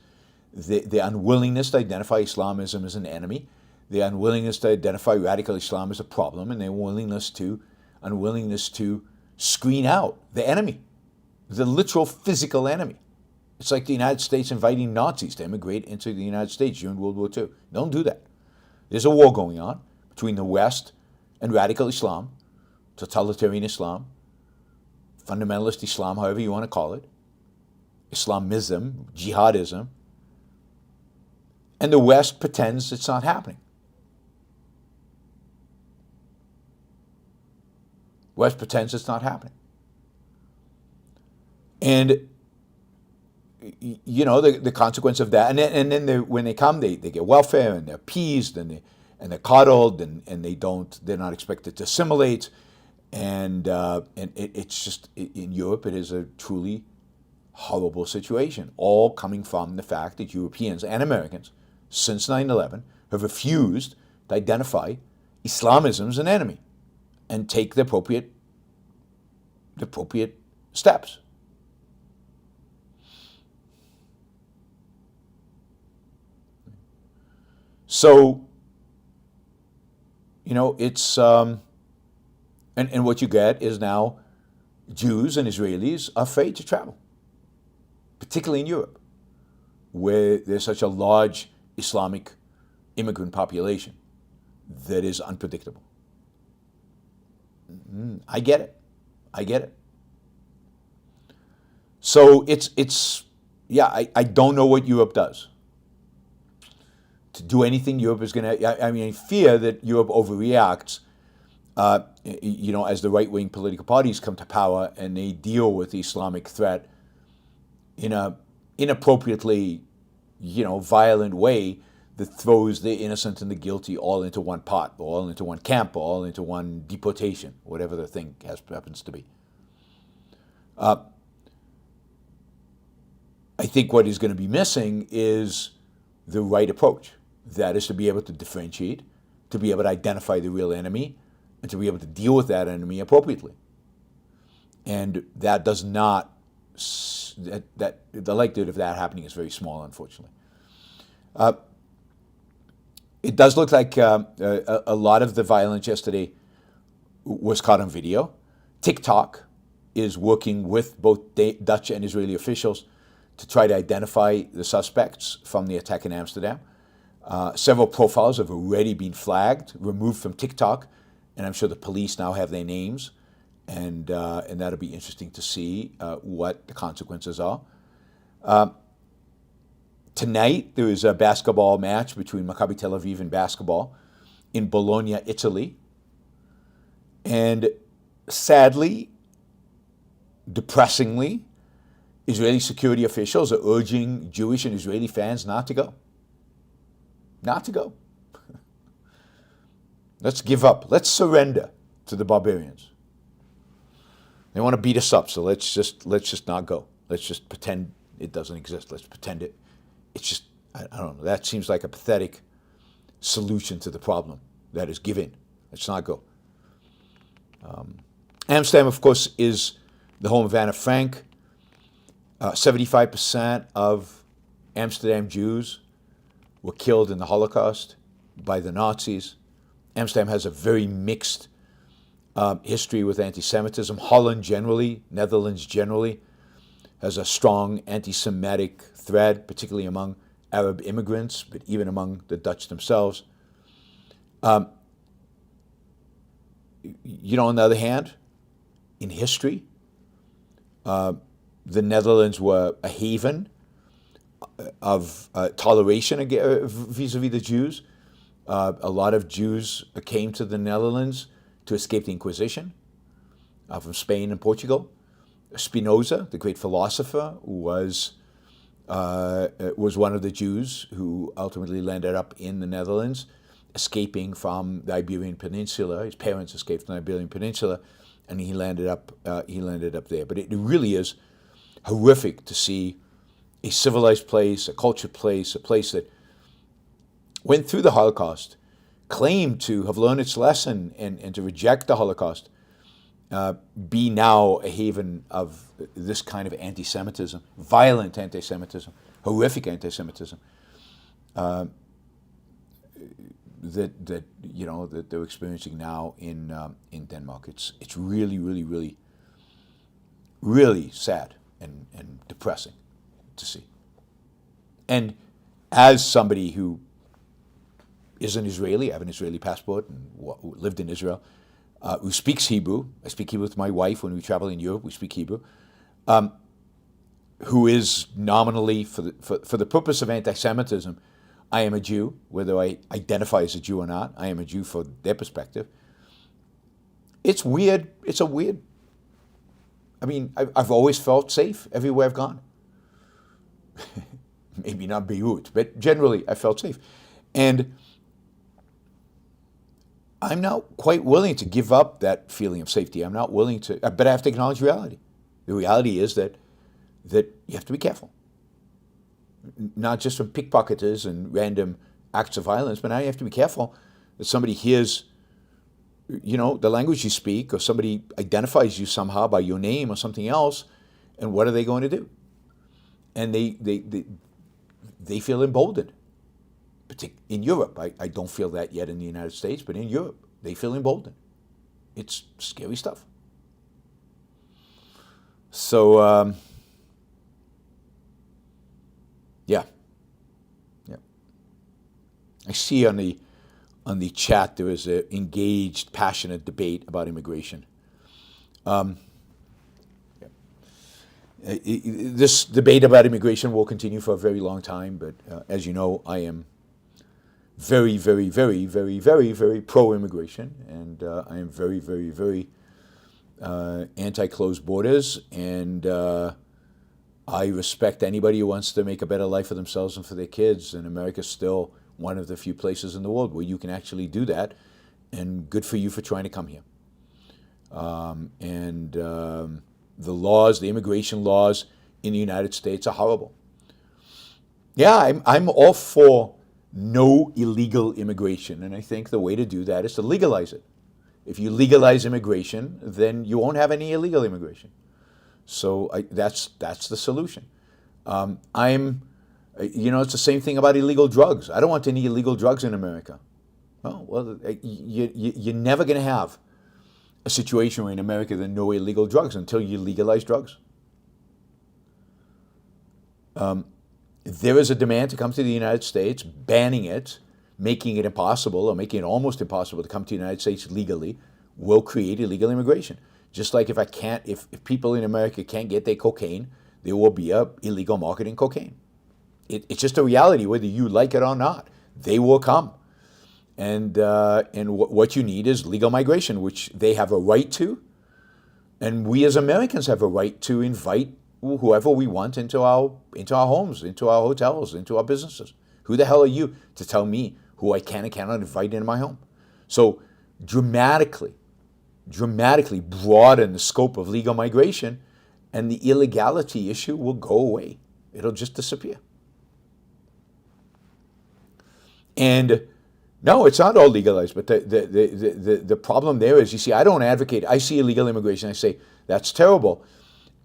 the unwillingness to identify Islamism as an enemy, the unwillingness to identify radical Islam as a problem, and the unwillingness to screen out the enemy, the literal physical enemy. It's like the United States inviting Nazis to immigrate into the United States during World War II. Don't do that. There's a war going on between the West and radical Islam, totalitarian Islam, fundamentalist Islam, however you want to call it, Islamism, jihadism, and the West pretends it's not happening. West pretends it's not happening. And, the consequence of that, and then when they come, they get welfare, and they're appeased, and they're coddled, and they're not expected to assimilate. And it's just, in Europe, it is a truly horrible situation, all coming from the fact that Europeans and Americans, since 9/11, have refused to identify Islamism as an enemy and take the appropriate steps. So, it's, and what you get is now Jews and Israelis are afraid to travel, particularly in Europe, where there's such a large Islamic immigrant population that is unpredictable. I get it. I get it. So I don't know what Europe does. To do anything, Europe is going to, I fear that Europe overreacts, as the right-wing political parties come to power and they deal with the Islamic threat in a inappropriately, violent way that throws the innocent and the guilty all into one pot, or all into one camp, or all into one deportation, whatever the thing happens to be. I think what is going to be missing is the right approach. That is to be able to differentiate, to be able to identify the real enemy, and to be able to deal with that enemy appropriately. And that does not, the likelihood of that happening is very small, unfortunately. It does look like a lot of the violence yesterday was caught on video. TikTok is working with both Dutch and Israeli officials to try to identify the suspects from the attack in Amsterdam. Several profiles have already been flagged, removed from TikTok, and I'm sure the police now have their names, and that'll be interesting to see what the consequences are. Tonight, there is a basketball match between Maccabi Tel Aviv and basketball in Bologna, Italy. And sadly, depressingly, Israeli security officials are urging Jewish and Israeli fans not to go. Not to go. Let's give up. Let's surrender to the barbarians. They want to beat us up, so let's just not go. Let's just pretend it doesn't exist. Let's pretend it. It's just, I don't know, that seems like a pathetic solution to the problem. That is, give in. Let's not go. Amsterdam, of course, is the home of Anne Frank. 75% of Amsterdam Jews were killed in the Holocaust by the Nazis. Amsterdam has a very mixed history with anti-Semitism. Holland generally, Netherlands generally, has a strong anti-Semitic thread, particularly among Arab immigrants, but even among the Dutch themselves. On the other hand, in history, the Netherlands were a haven of toleration vis-a-vis the Jews. A lot of Jews came to the Netherlands to escape the Inquisition from Spain and Portugal. Spinoza, the great philosopher, was one of the Jews who ultimately landed up in the Netherlands, escaping from the Iberian Peninsula. His parents escaped from the Iberian Peninsula, and he landed up there. But it really is horrific to see a civilized place, a cultured place, a place that went through the Holocaust, claimed to have learned its lesson and to reject the Holocaust, be now a haven of this kind of anti-Semitism, violent anti-Semitism, horrific anti-Semitism, that they're experiencing now in Denmark. It's really, really, really, really sad and depressing to see. And as somebody who is an Israeli, I have an Israeli passport and lived in Israel, who speaks Hebrew. I speak Hebrew with my wife when we travel in Europe. We speak Hebrew. Who is nominally, for the purpose of anti-Semitism, I am a Jew, whether I identify as a Jew or not. I am a Jew for their perspective. It's weird. It's a weird. I mean, I've always felt safe everywhere I've gone. Maybe not Beirut, but generally I felt safe. And I'm now quite willing to give up that feeling of safety. I'm not willing to, but I have to acknowledge reality. The reality is that you have to be careful. Not just from pickpocketers and random acts of violence, but now you have to be careful that somebody hears, the language you speak, or somebody identifies you somehow by your name or something else, and what are they going to do? And they feel emboldened. In Europe. I don't feel that yet in the United States, but in Europe, they feel emboldened. It's scary stuff. So, yeah. I see on the chat there is an engaged, passionate debate about immigration. This debate about immigration will continue for a very long time, but as you know, I am very, very, very, very, very, very pro-immigration, and I am very, very, very anti-closed borders, and I respect anybody who wants to make a better life for themselves and for their kids, and America's still one of the few places in the world where you can actually do that, and good for you for trying to come here. The laws, the immigration laws in the United States are horrible. Yeah, I'm all for no illegal immigration, and I think the way to do that is to legalize it. If you legalize immigration, then you won't have any illegal immigration. So that's the solution. It's the same thing about illegal drugs. I don't want any illegal drugs in America. Well, you're never going to have a situation where in America there are no illegal drugs until you legalize drugs. There is a demand to come to the United States, banning it, making it impossible or making it almost impossible to come to the United States legally will create illegal immigration. Just like if people in America can't get their cocaine, there will be a illegal market in cocaine. It's just a reality, whether you like it or not. They will come. And what you need is legal migration, which they have a right to. And we as Americans have a right to invite whoever we want into our homes, into our hotels, into our businesses. Who the hell are you to tell me who I can and cannot invite into my home? So dramatically broaden the scope of legal migration, and the illegality issue will go away. It'll just disappear. And no, it's not all legalized, but the problem there is, you see, I don't advocate. I see illegal immigration, I say, that's terrible.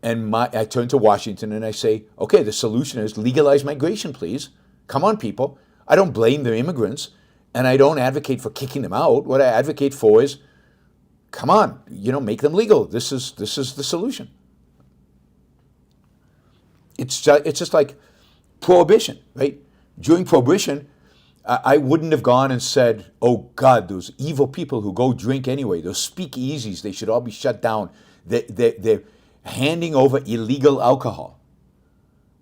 And I turn to Washington and I say, okay, the solution is legalize migration, please. Come on, people. I don't blame the immigrants, and I don't advocate for kicking them out. What I advocate for is, come on, make them legal. This is the solution. It's just like prohibition, right? During prohibition, I wouldn't have gone and said, oh God, those evil people who go drink anyway, those speakeasies, they should all be shut down. They're handing over illegal alcohol.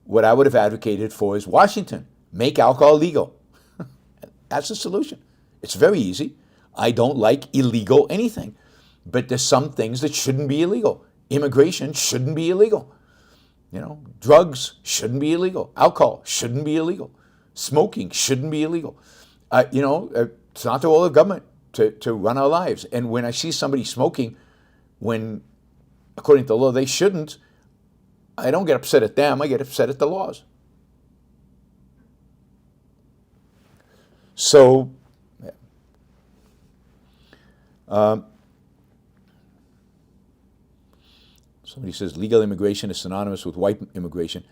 What I would have advocated for is Washington, make alcohol legal. That's the solution. It's very easy. I don't like illegal anything, but there's some things that shouldn't be illegal. Immigration shouldn't be illegal. Drugs shouldn't be illegal. Alcohol shouldn't be illegal. Smoking shouldn't be illegal. It's not the role of government to run our lives. And when I see somebody smoking, when, according to the law, they shouldn't, I don't get upset at them. I get upset at the laws. So, somebody says legal immigration is synonymous with white immigration.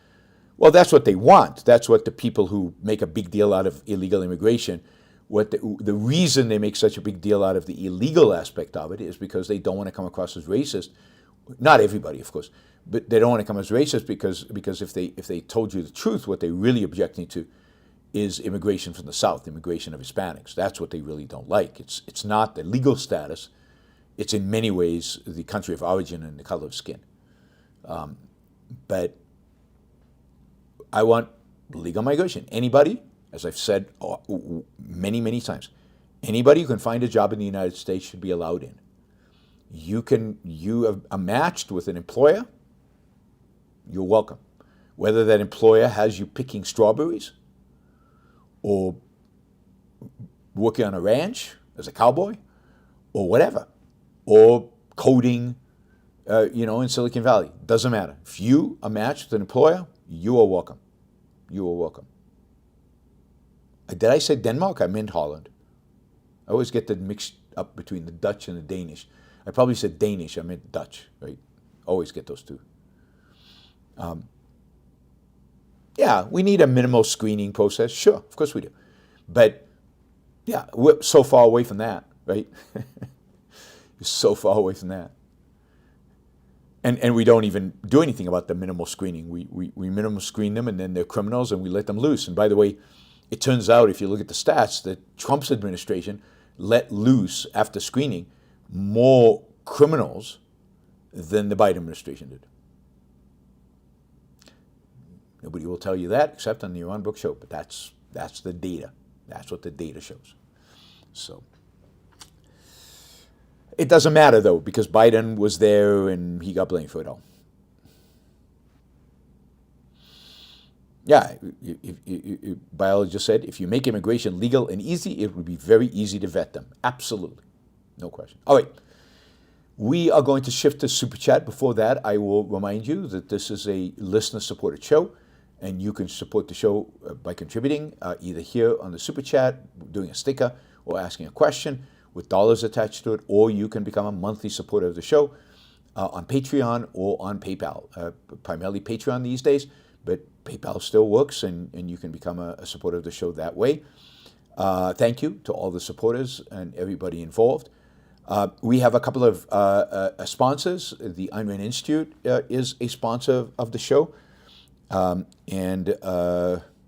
Well, that's what they want. That's what the people who make a big deal out of illegal immigration, the reason they make such a big deal out of the illegal aspect of it is because they don't want to come across as racist. Not everybody, of course, but they don't want to come as racist because if they told you the truth, what they're really objecting to is immigration from the South, immigration of Hispanics. That's what they really don't like. It's not the legal status. It's in many ways the country of origin and the color of skin. But I want legal migration. Anybody, as I've said many, many times, anybody who can find a job in the United States should be allowed in. You are matched with an employer, you're welcome. Whether that employer has you picking strawberries or working on a ranch as a cowboy or whatever, or coding, in Silicon Valley, doesn't matter. If you are matched with an employer, you are welcome. You are welcome. Did I say Denmark? I meant Holland. I always get that mixed up between the Dutch and the Danish. I probably said Danish. I meant Dutch, right? Always get those two. Yeah, we need a minimal screening process. Sure, of course we do. But yeah, we're so far away from that, right? You're so far away from that. And we don't even do anything about the minimal screening. We minimal screen them, and then they're criminals, and we let them loose. And by the way, it turns out, if you look at the stats, that Trump's administration let loose, after screening, more criminals than the Biden administration did. Nobody will tell you that except on the Yaron Brook show, but that's the data. That's what the data shows. So it doesn't matter, though, because Biden was there and he got blamed for it all. Yeah, biologist said, if you make immigration legal and easy, it would be very easy to vet them. Absolutely. No question. All right. We are going to shift to Super Chat. Before that, I will remind you that this is a listener-supported show, and you can support the show by contributing, either here on the Super Chat, doing a sticker, or asking a question with dollars attached to it, or you can become a monthly supporter of the show on Patreon or on PayPal. Primarily Patreon these days, but PayPal still works, and you can become a supporter of the show that way. Thank you to all the supporters and everybody involved. We have a couple of sponsors. The Ayn Rand Institute is a sponsor of the show. Well,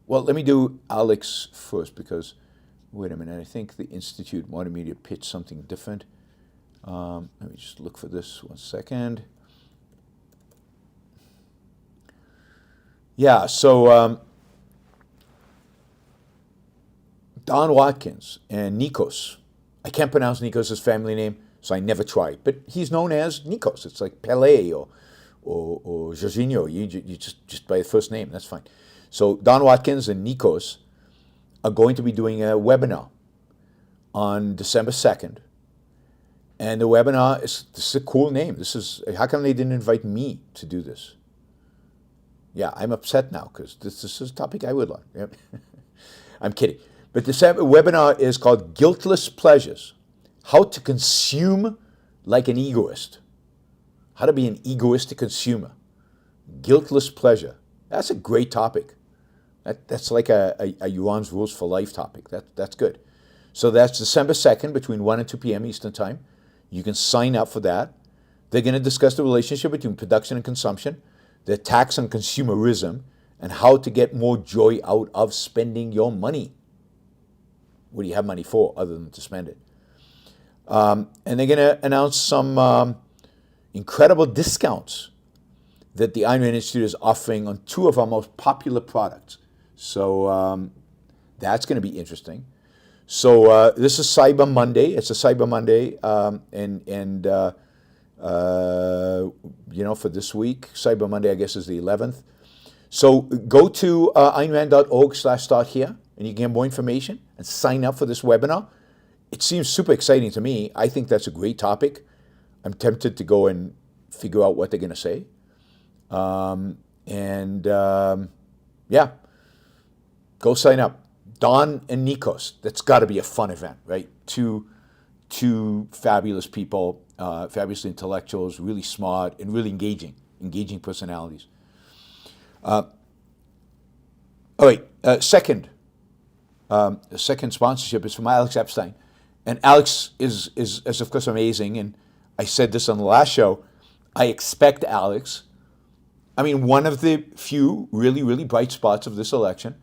let me do Alex first, because, wait a minute, I think the Institute wanted me to pitch something different. Let me just look for this 1 second. Yeah, so Don Watkins and Nikos. I can't pronounce Nikos' family name, so I never tried. But he's known as Nikos. It's like Pele or Jorginho. You just by the first name, that's fine. So Don Watkins and Nikos are going to be doing a webinar on December 2nd. And the webinar this is a cool name. How come they didn't invite me to do this? Yeah, I'm upset now because this is a topic I would like. Yep. I'm kidding. But the webinar is called Guiltless Pleasures: How to Consume Like an Egoist. How to be an egoistic consumer. Guiltless pleasure. That's a great topic. That's like a Yaron's Rules for Life topic. That's good. So that's December 2nd between 1 and 2 p.m. Eastern Time. You can sign up for that. They're going to discuss the relationship between production and consumption, the attacks on consumerism, and how to get more joy out of spending your money. What do you have money for other than to spend it? And they're going to announce some incredible discounts that the Ayn Rand Institute is offering on two of our most popular products. So that's going to be interesting. So this is Cyber Monday. It's a Cyber Monday, for this week. Cyber Monday, I guess, is the 11th. So go to aynrand.org/start here, and you can get more information and sign up for this webinar. It seems super exciting to me. I think that's a great topic. I'm tempted to go and figure out what they're going to say. Go sign up. Don and Nikos, that's got to be a fun event, right? Two fabulous people, fabulous intellectuals, really smart and really engaging personalities. Second sponsorship is from Alex Epstein. And Alex is of course amazing, and I said this on the last show. I expect Alex, one of the few really, really bright spots of this election,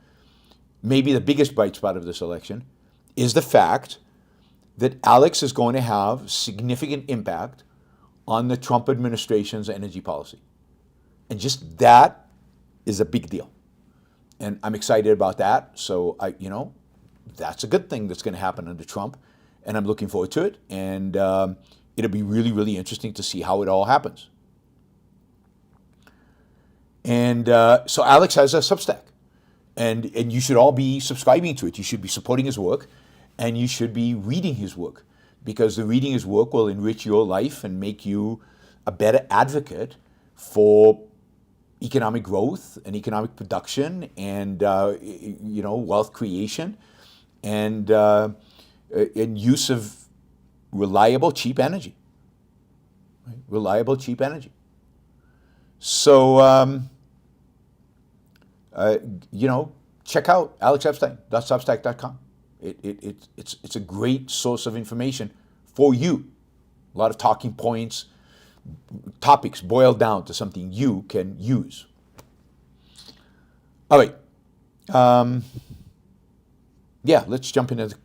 maybe the biggest bright spot of this election, is the fact that Alex is going to have significant impact on the Trump administration's energy policy. And just that is a big deal. And I'm excited about that. So, that's a good thing that's going to happen under Trump. And I'm looking forward to it. And it'll be really, really interesting to see how it all happens. And so Alex has a Substack. And you should all be subscribing to it. You should be supporting his work. And you should be reading his work. Because the reading his work will enrich your life and make you a better advocate for economic growth and economic production and wealth creation and use of reliable, cheap energy. Right? Reliable, cheap energy. So, check out alexepstein.substack.com. It's a great source of information for you. A lot of talking points, topics boiled down to something you can use. All right. Let's jump into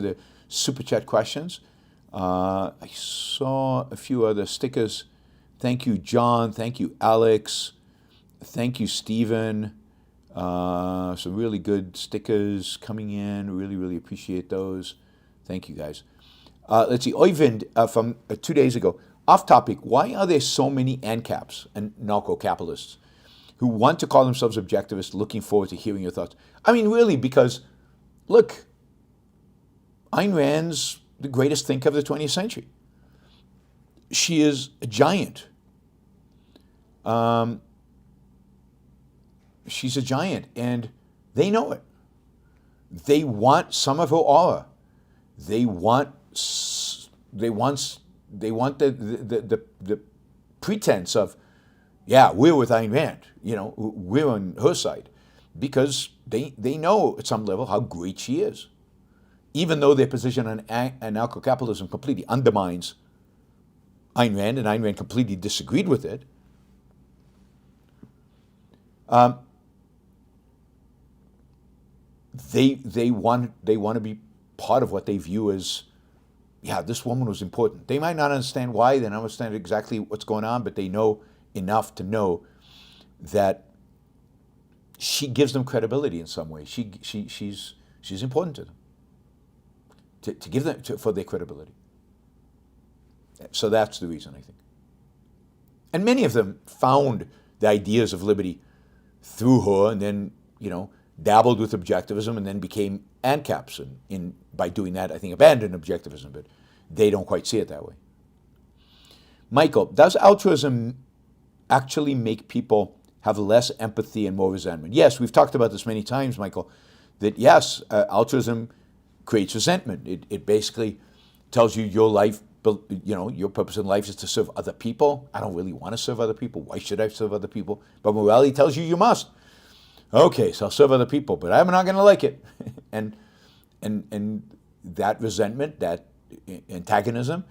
the super chat questions. I saw a few other stickers. Thank you, John. Thank you, Alex. Thank you, Stephen. Some really good stickers coming in. Really, really appreciate those. Thank you, guys. Let's see. Oyvind from 2 days ago. Off topic, why are there so many ANCAPs and narco-capitalists who want to call themselves objectivists? Looking forward to hearing your thoughts. I mean, really, because, look, Ayn Rand's the greatest thinker of the 20th century. She is a giant. She's a giant, and they know it. They want some of her aura. They want the pretense of, yeah, we're with Ayn Rand. We're on her side, because they know at some level how great she is. Even though their position on anarcho-capitalism completely undermines Ayn Rand, and Ayn Rand completely disagreed with it, they want to be part of what they view as, yeah, this woman was important. They might not understand why, they don't understand exactly what's going on, but they know enough to know that she gives them credibility in some way. She's important to them, to give them for their credibility. So that's the reason, I think. And many of them found the ideas of liberty through her, and then dabbled with objectivism, and then became ANCAPs, and by doing that, I think, abandoned objectivism, but they don't quite see it that way. Michael, does altruism actually make people have less empathy and more resentment? Yes, we've talked about this many times, Michael, that yes, altruism creates resentment. It basically tells you your life, your purpose in life is to serve other people. I don't really want to serve other people. Why should I serve other people? But morality tells you you must. Okay, so I'll serve other people, but I'm not going to like it. and that resentment, that antagonism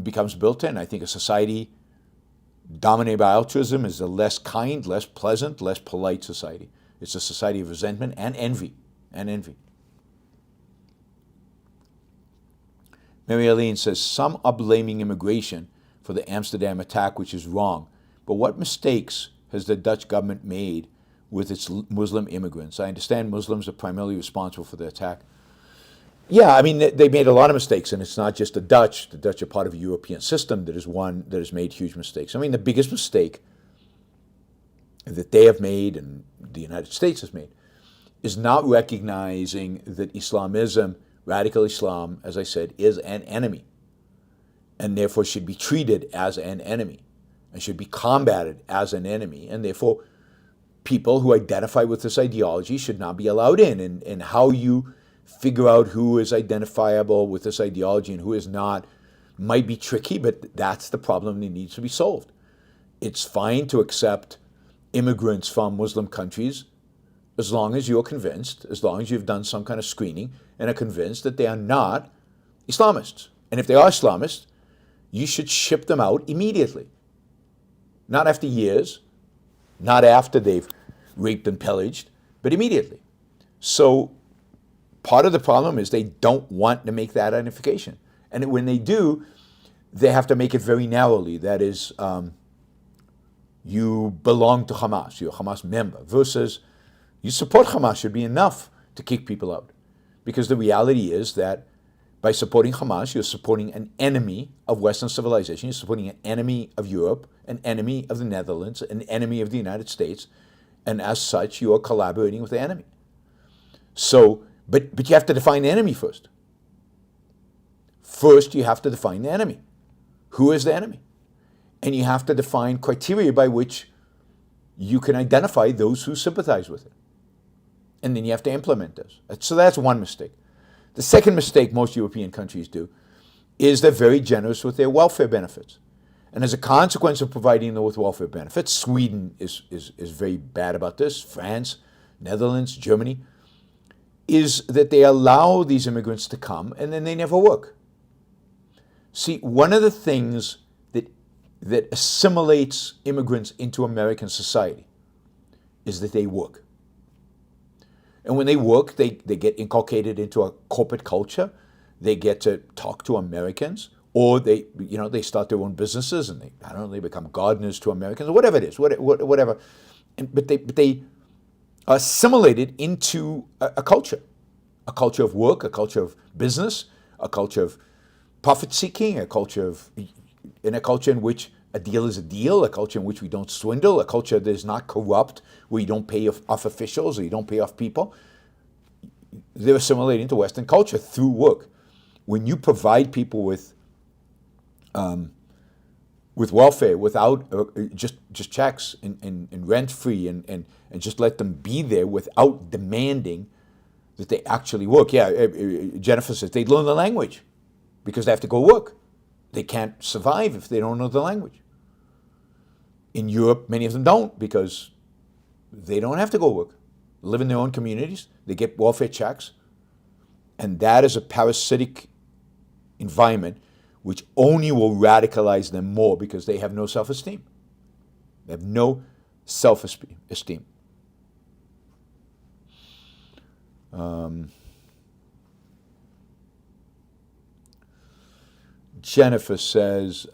becomes built in. I think a society dominated by altruism is a less kind, less pleasant, less polite society. It's a society of resentment and envy. Mary Eileen says, some are blaming immigration for the Amsterdam attack, which is wrong. But what mistakes has the Dutch government made with its Muslim immigrants? I understand Muslims are primarily responsible for the attack. Yeah, I mean, they made a lot of mistakes, and it's not just the Dutch. The Dutch are part of a European system that is one that has made huge mistakes. I mean, the biggest mistake that they have made, and the United States has made, is not recognizing that Islamism, radical Islam, as I said, is an enemy, and therefore should be treated as an enemy, and should be combated as an enemy, and therefore people who identify with this ideology should not be allowed in. And how you figure out who is identifiable with this ideology and who is not might be tricky, but that's the problem that needs to be solved. It's fine to accept immigrants from Muslim countries as long as you're convinced, as long as you've done some kind of screening and are convinced that they are not Islamists. And if they are Islamists, you should ship them out immediately. Not after years, not after they've raped and pillaged, but immediately. So part of the problem is they don't want to make that identification. And when they do, they have to make it very narrowly. That is, you belong to Hamas, you're a Hamas member, versus you support Hamas should be enough to kick people out. Because the reality is that by supporting Hamas, you're supporting an enemy of Western civilization, you're supporting an enemy of Europe, an enemy of the Netherlands, an enemy of the United States, and as such, you are collaborating with the enemy. So, but you have to define the enemy first. First, you have to define the enemy. Who is the enemy? And you have to define criteria by which you can identify those who sympathize with it. And then you have to implement this. So that's one mistake. The second mistake most European countries do is they're very generous with their welfare benefits. And as a consequence of providing them with welfare benefits, Sweden is very bad about this, France, Netherlands, Germany. is that they allow these immigrants to come and then they never work. See, one of the things that assimilates immigrants into American society is that they work. And when they work, they get inculcated into a corporate culture. They get to talk to Americans, or they start their own businesses and they become gardeners to Americans, or whatever it is, whatever. But they are assimilated into a culture of work, a culture of business, a culture of profit seeking, a culture in which a deal is a deal, a culture in which we don't swindle, a culture that is not corrupt, where you don't pay off officials or you don't pay off people. They're assimilating into Western culture through work. When you provide people with welfare without just checks and rent free and just let them be there without demanding that they actually work. Yeah, Jennifer says they learn the language because they have to go work. They can't survive if they don't know the language. In Europe, many of them don't because they don't have to go work. They live in their own communities. They get welfare checks. And that is a parasitic environment which only will radicalize them more because they have no self-esteem. They have no self-esteem. Jennifer says,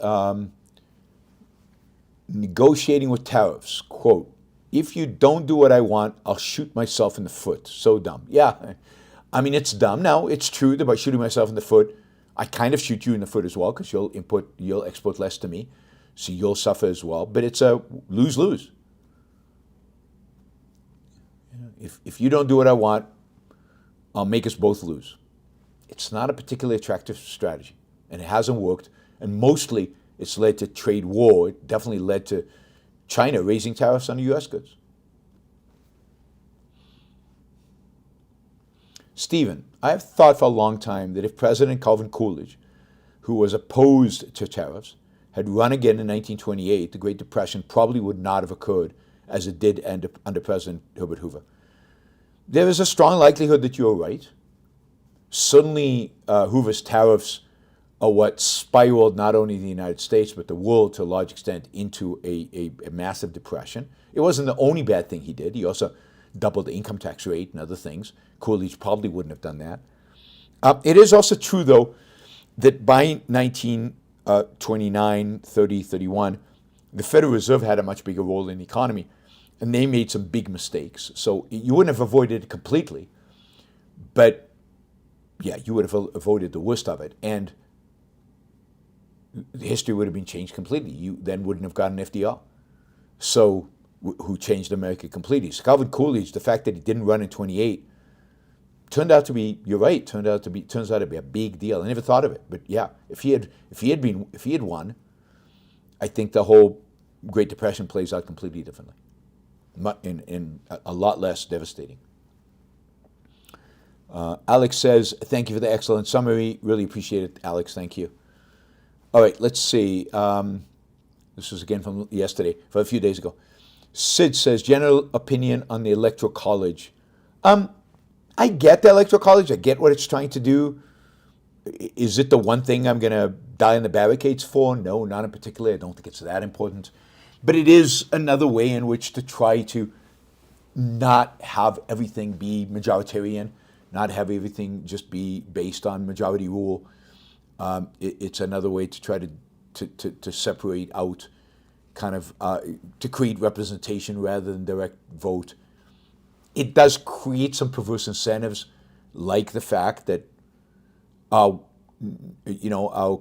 negotiating with tariffs, quote, if you don't do what I want, I'll shoot myself in the foot. So dumb. Yeah, I mean, it's dumb. Now, it's true that by shooting myself in the foot, I kind of shoot you in the foot as well because you'll export less to me, so you'll suffer as well. But it's a lose-lose. If you don't do what I want, I'll make us both lose. It's not a particularly attractive strategy, and it hasn't worked. And mostly, it's led to trade war. It definitely led to China raising tariffs on the U.S. goods. Stephen, I have thought for a long time that if President Calvin Coolidge, who was opposed to tariffs, had run again in 1928, the Great Depression probably would not have occurred as it did under President Herbert Hoover. There is a strong likelihood that you're right. Certainly, Hoover's tariffs are what spiraled not only the United States, but the world to a large extent into a massive depression. It wasn't the only bad thing he did. He also doubled the income tax rate and other things. Coolidge probably wouldn't have done that. It is also true, though, that by 1929, 30, 31, the Federal Reserve had a much bigger role in the economy, and they made some big mistakes. So you wouldn't have avoided it completely, but yeah, you would have avoided the worst of it, and history would have been changed completely. You then wouldn't have gotten FDR, so who changed America completely. So Calvin Coolidge, the fact that he didn't run in 28, turned out to be, you're right, turns out to be a big deal. I never thought of it, but yeah, if he had won, I think the whole Great Depression plays out completely differently, in a lot less devastating. Alex says, thank you for the excellent summary. Really appreciate it, Alex. Thank you. All right, let's see. This was again from yesterday, from a few days ago. Sid says, general opinion on the Electoral College. I get the Electoral College. I get what it's trying to do. Is it the one thing I'm going to die in the barricades for? No, not in particular. I don't think it's that important. But it is another way in which to try to not have everything be majoritarian, not have everything just be based on majority rule. It's another way to try to separate out kind of, to create representation rather than direct vote. It does create some perverse incentives, like the fact that our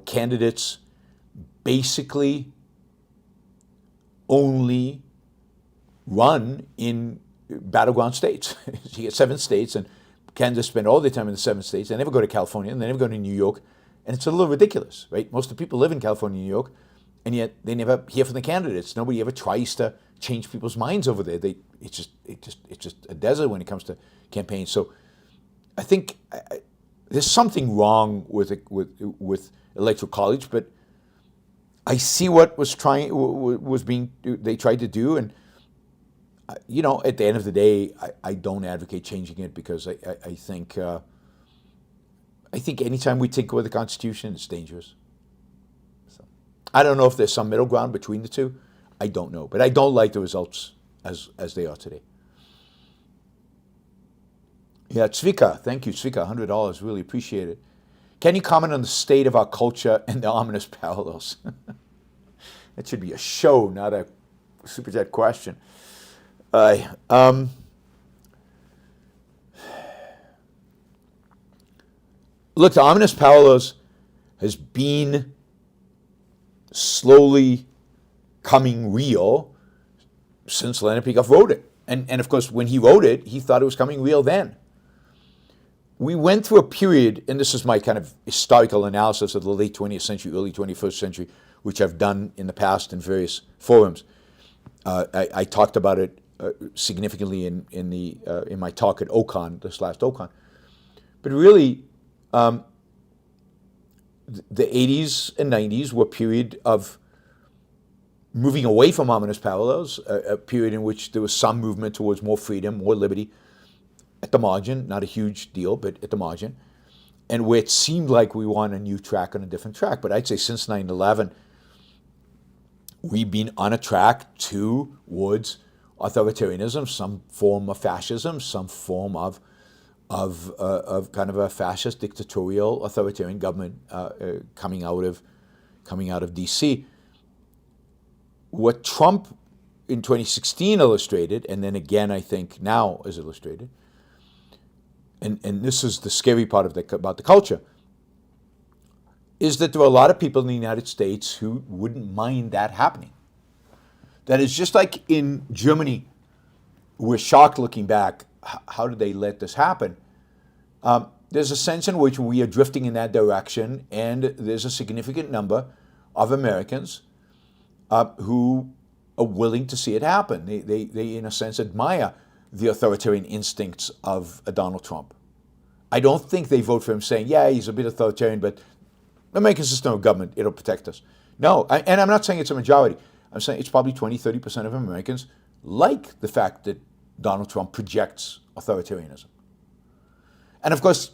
candidates basically only run in battleground states. You get 7 states, and candidates spend all their time in the 7 states. They never go to California, and they never go to New York, and it's a little ridiculous, right? Most of the people live in California, New York, and yet they never hear from the candidates. Nobody ever tries to change people's minds over there. It's just a desert when it comes to campaigns. So I think there's something wrong with Electoral College, but I see what they tried to do, and you know, at the end of the day, I don't advocate changing it because I think anytime we tinker with the Constitution, it's dangerous. So, I don't know if there's some middle ground between the two. I don't know, but I don't like the results as they are today. Yeah, Zvika, thank you, Zvika, $100, really appreciate it. Can you comment on the state of our culture and the ominous parallels? That should be a show, not a super chat question. Look, the ominous parallels has been slowly coming real since Leonard Peikoff wrote it. And of course, when he wrote it, he thought it was coming real then. We went through a period, and this is my kind of historical analysis of the late 20th century, early 21st century, which I've done in the past in various forums. I talked about it significantly in my talk at OCON, this last OCON. But really, the 80s and 90s were a period of moving away from ominous parallels, a period in which there was some movement towards more freedom, more liberty, at the margin, not a huge deal, but at the margin, and where it seemed like we were on a new track, on a different track. But I'd say since 9/11, we've been on a track towards authoritarianism, some form of fascism, some form of kind of a fascist, dictatorial, authoritarian government coming out of D.C. What Trump in 2016 illustrated, and then again I think now is illustrated, and this is the scary part about the culture, is that there are a lot of people in the United States who wouldn't mind that happening. That is just like in Germany, we're shocked looking back, how did they let this happen? There's a sense in which we are drifting in that direction, and there's a significant number of Americans who are willing to see it happen. They in a sense, admire the authoritarian instincts of a Donald Trump. I don't think they vote for him saying, yeah, he's a bit authoritarian, but the American system of government, it'll protect us. No, and I'm not saying it's a majority. I'm saying it's probably 20, 30% of Americans like the fact that Donald Trump projects authoritarianism. And of course,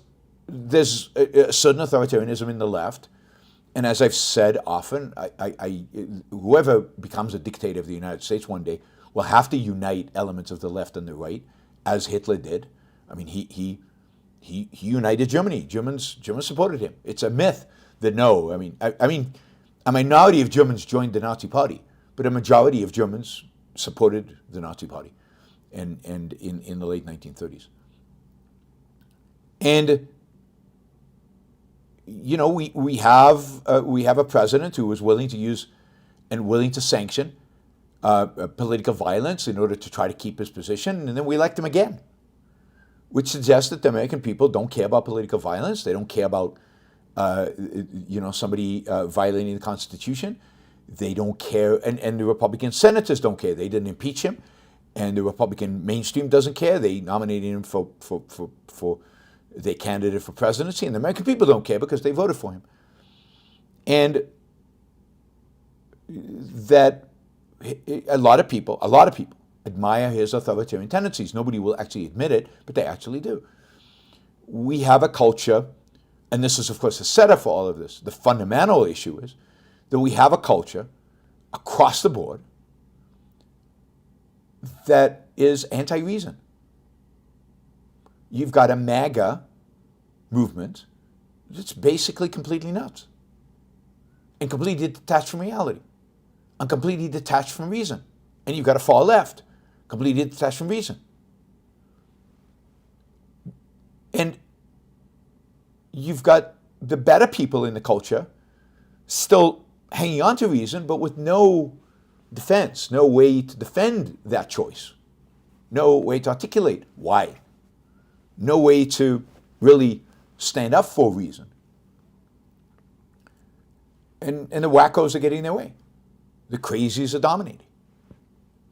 there's a certain authoritarianism in the left. And as I've said often, whoever becomes a dictator of the United States one day will have to unite elements of the left and the right, as Hitler did. I mean, he united Germany. Germans supported him. It's a myth that no. I mean, a minority of Germans joined the Nazi Party, but a majority of Germans supported the Nazi Party, and in the late 1930s. And you know, we have a president who was willing to use and willing to sanction political violence in order to try to keep his position, and then we elect him again, which suggests that the American people don't care about political violence. They don't care about somebody violating the Constitution. They don't care, and the Republican senators don't care. They didn't impeach him, and the Republican mainstream doesn't care. They nominated him for their candidate for presidency, and the American people don't care because they voted for him. And that a lot of people admire his authoritarian tendencies. Nobody will actually admit it, but they actually do. We have a culture, and this is, of course, the setup for all of this. The fundamental issue is that we have a culture across the board that is anti-reason. You've got a MAGA movement that's basically completely nuts and completely detached from reality and completely detached from reason. And you've got a far left, completely detached from reason. And you've got the better people in the culture still hanging on to reason, but with no defense, no way to defend that choice, no way to articulate why, no way to really stand up for reason. And the wackos are getting their way. The crazies are dominating.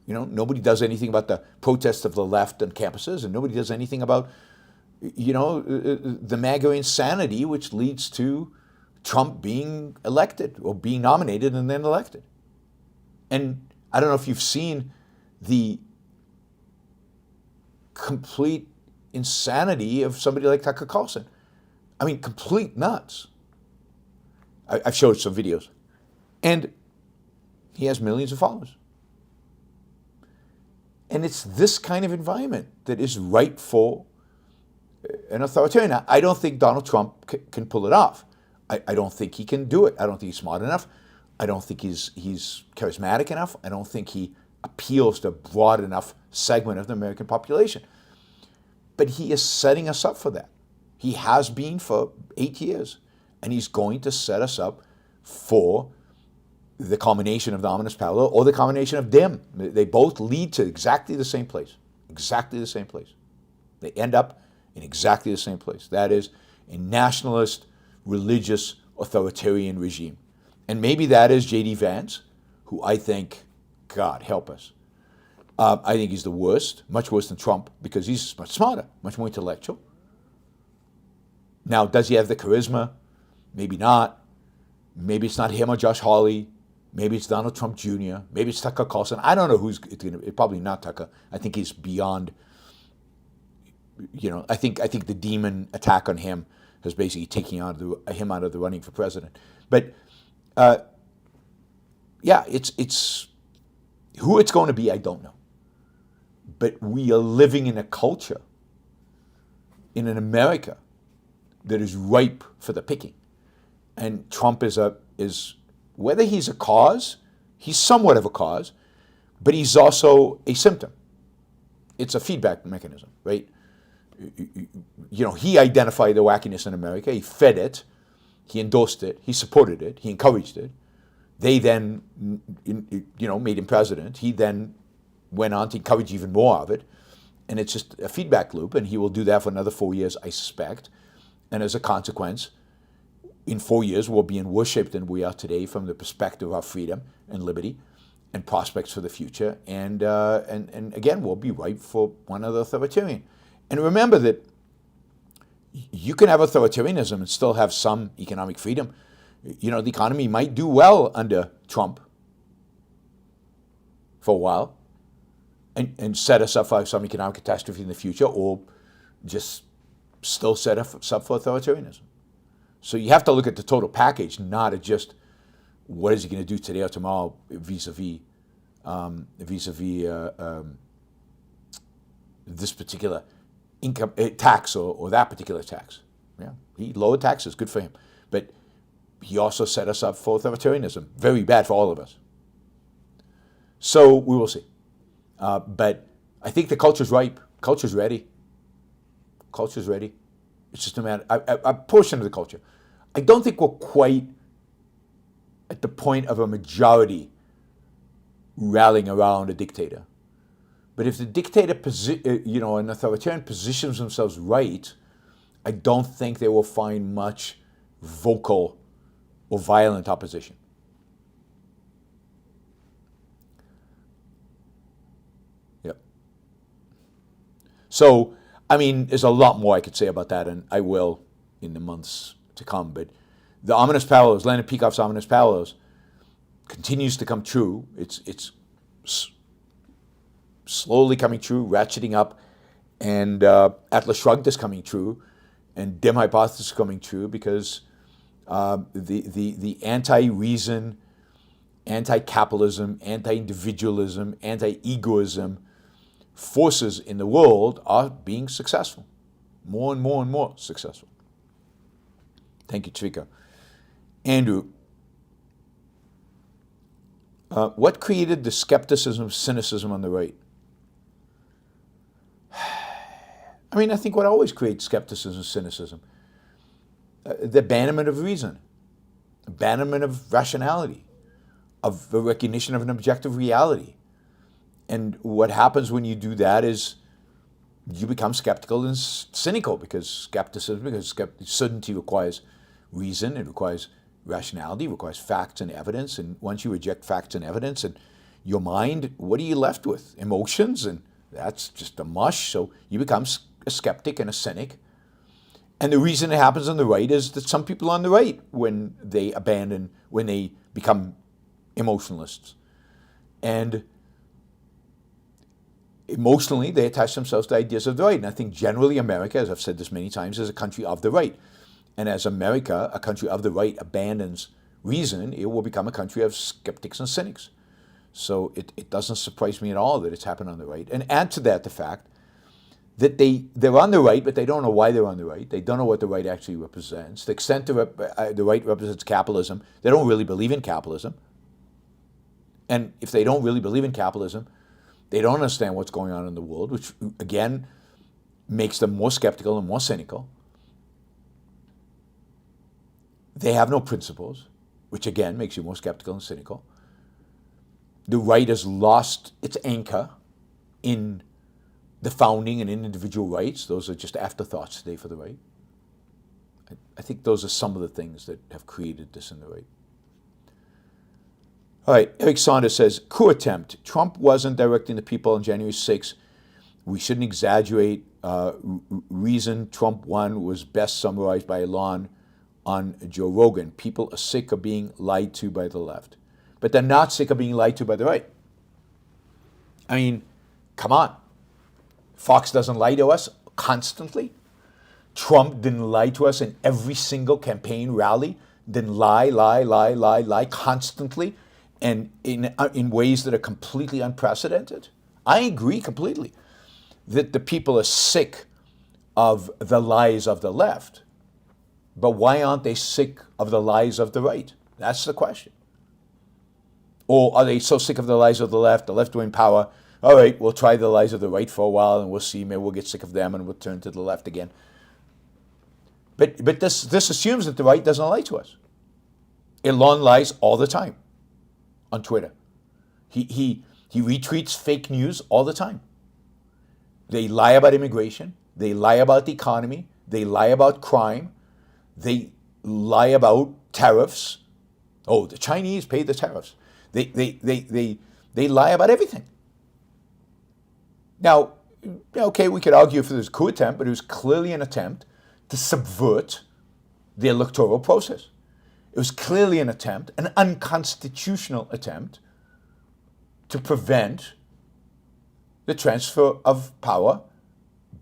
You know, nobody does anything about the protests of the left on campuses, and nobody does anything about, the MAGA insanity, which leads to Trump being elected or being nominated and then elected. And I don't know if you've seen the complete insanity of somebody like Tucker Carlson. I mean, complete nuts. I've showed some videos. And he has millions of followers. And it's this kind of environment that is ripe for an authoritarian. Now, I don't think Donald Trump can pull it off. I don't think he can do it. I don't think he's smart enough. I don't think he's charismatic enough. I don't think he appeals to a broad enough segment of the American population. But he is setting us up for that. He has been for 8 years. And he's going to set us up for the culmination of the ominous parallel or the culmination of dim. They both lead to exactly the same place. Exactly the same place. They end up in exactly the same place. That is a nationalist, religious, authoritarian regime. And maybe that is J.D. Vance, who I think, God help us. I think he's the worst, much worse than Trump, because he's much smarter, much more intellectual. Now, does he have the charisma? Maybe not. Maybe it's not him or Josh Hawley. Maybe it's Donald Trump Jr. Maybe it's Tucker Carlson. I don't know who's it's going to. It's probably not Tucker. I think he's beyond. I think the demon attack on him has basically taken him out of the running for president. But yeah, it's who it's going to be. I don't know. But we are living in a culture, in an America, that is ripe for the picking. And Trump is whether he's a cause, he's somewhat of a cause, but he's also a symptom. It's a feedback mechanism, right? He identified the wackiness in America. He fed it. He endorsed it. He supported it. He encouraged it. They then, made him president. He then went on to encourage even more of it. And it's just a feedback loop, and he will do that for another 4 years, I suspect. And as a consequence, in 4 years, we'll be in worse shape than we are today from the perspective of our freedom and liberty and prospects for the future. And again, we'll be ripe for one other authoritarian. And remember that you can have authoritarianism and still have some economic freedom. The economy might do well under Trump for a while and set us up for some economic catastrophe in the future, or just still set us up for authoritarianism. So you have to look at the total package, not at just what is he going to do today or tomorrow vis-a-vis this particular income tax or that particular tax. Yeah, he lowered taxes, good for him. But he also set us up for authoritarianism, very bad for all of us. So we will see. But I think the culture's ripe. Culture's ready. Culture's ready. It's just a matter, a portion of the culture. I don't think we're quite at the point of a majority rallying around a dictator. But if the dictator, an authoritarian positions themselves right, I don't think they will find much vocal or violent opposition. Yep. So, there's a lot more I could say about that, and I will in the months to come. But the ominous parallels, Leonard Peikoff's ominous parallels, continues to come true. It's slowly coming true, ratcheting up, and Atlas Shrugged is coming true, and Dim Hypothesis is coming true, because the anti-reason, anti-capitalism, anti-individualism, anti-egoism forces in the world are being successful, more and more and more successful. Thank you, Trika. Andrew, what created the skepticism, cynicism on the right? I think what always creates skepticism, cynicism, the abandonment of reason, abandonment of rationality, of the recognition of an objective reality. And what happens when you do that is you become skeptical and cynical, because certainty requires reason, it requires rationality, it requires facts and evidence. And once you reject facts and evidence and your mind, what are you left with? Emotions, and that's just a mush. So you become a skeptic and a cynic. And the reason it happens on the right is that some people on the right, when they become emotionalists. And Emotionally, they attach themselves to ideas of the right. And I think generally America, as I've said this many times, is a country of the right. And as America, a country of the right, abandons reason, it will become a country of skeptics and cynics. So it doesn't surprise me at all that it's happened on the right. And add to that the fact that they're on the right, but they don't know why they're on the right. They don't know what the right actually represents. The extent the right represents capitalism, they don't really believe in capitalism. And if they don't really believe in capitalism, they don't understand what's going on in the world, which, again, makes them more skeptical and more cynical. They have no principles, which, again, makes you more skeptical and cynical. The right has lost its anchor in the founding and in individual rights. Those are just afterthoughts today for the right. I think those are some of the things that have created this in the right. All right, Eric Saunders says, coup attempt. Trump wasn't directing the people on January 6th. We shouldn't exaggerate. Reason Trump won was best summarized by Elon on Joe Rogan. People are sick of being lied to by the left. But they're not sick of being lied to by the right. I mean, come on. Fox doesn't lie to us constantly. Trump didn't lie to us in every single campaign rally. Didn't lie constantly. And in ways that are completely unprecedented. I agree completely that the people are sick of the lies of the left. But why aren't they sick of the lies of the right? That's the question. Or are they so sick of the lies of the left are in power, all right, we'll try the lies of the right for a while and we'll see, maybe we'll get sick of them and we'll turn to the left again. But this assumes that the right doesn't lie to us. Elon lies all the time. On Twitter. He retweets fake news all the time. They lie about immigration. They lie about the economy. They lie about crime. They lie about tariffs. Oh, the Chinese pay the tariffs. They lie about everything. Now, okay, we could argue if it was a coup attempt, but it was clearly an attempt to subvert the electoral process. It was clearly an attempt, an unconstitutional attempt, to prevent the transfer of power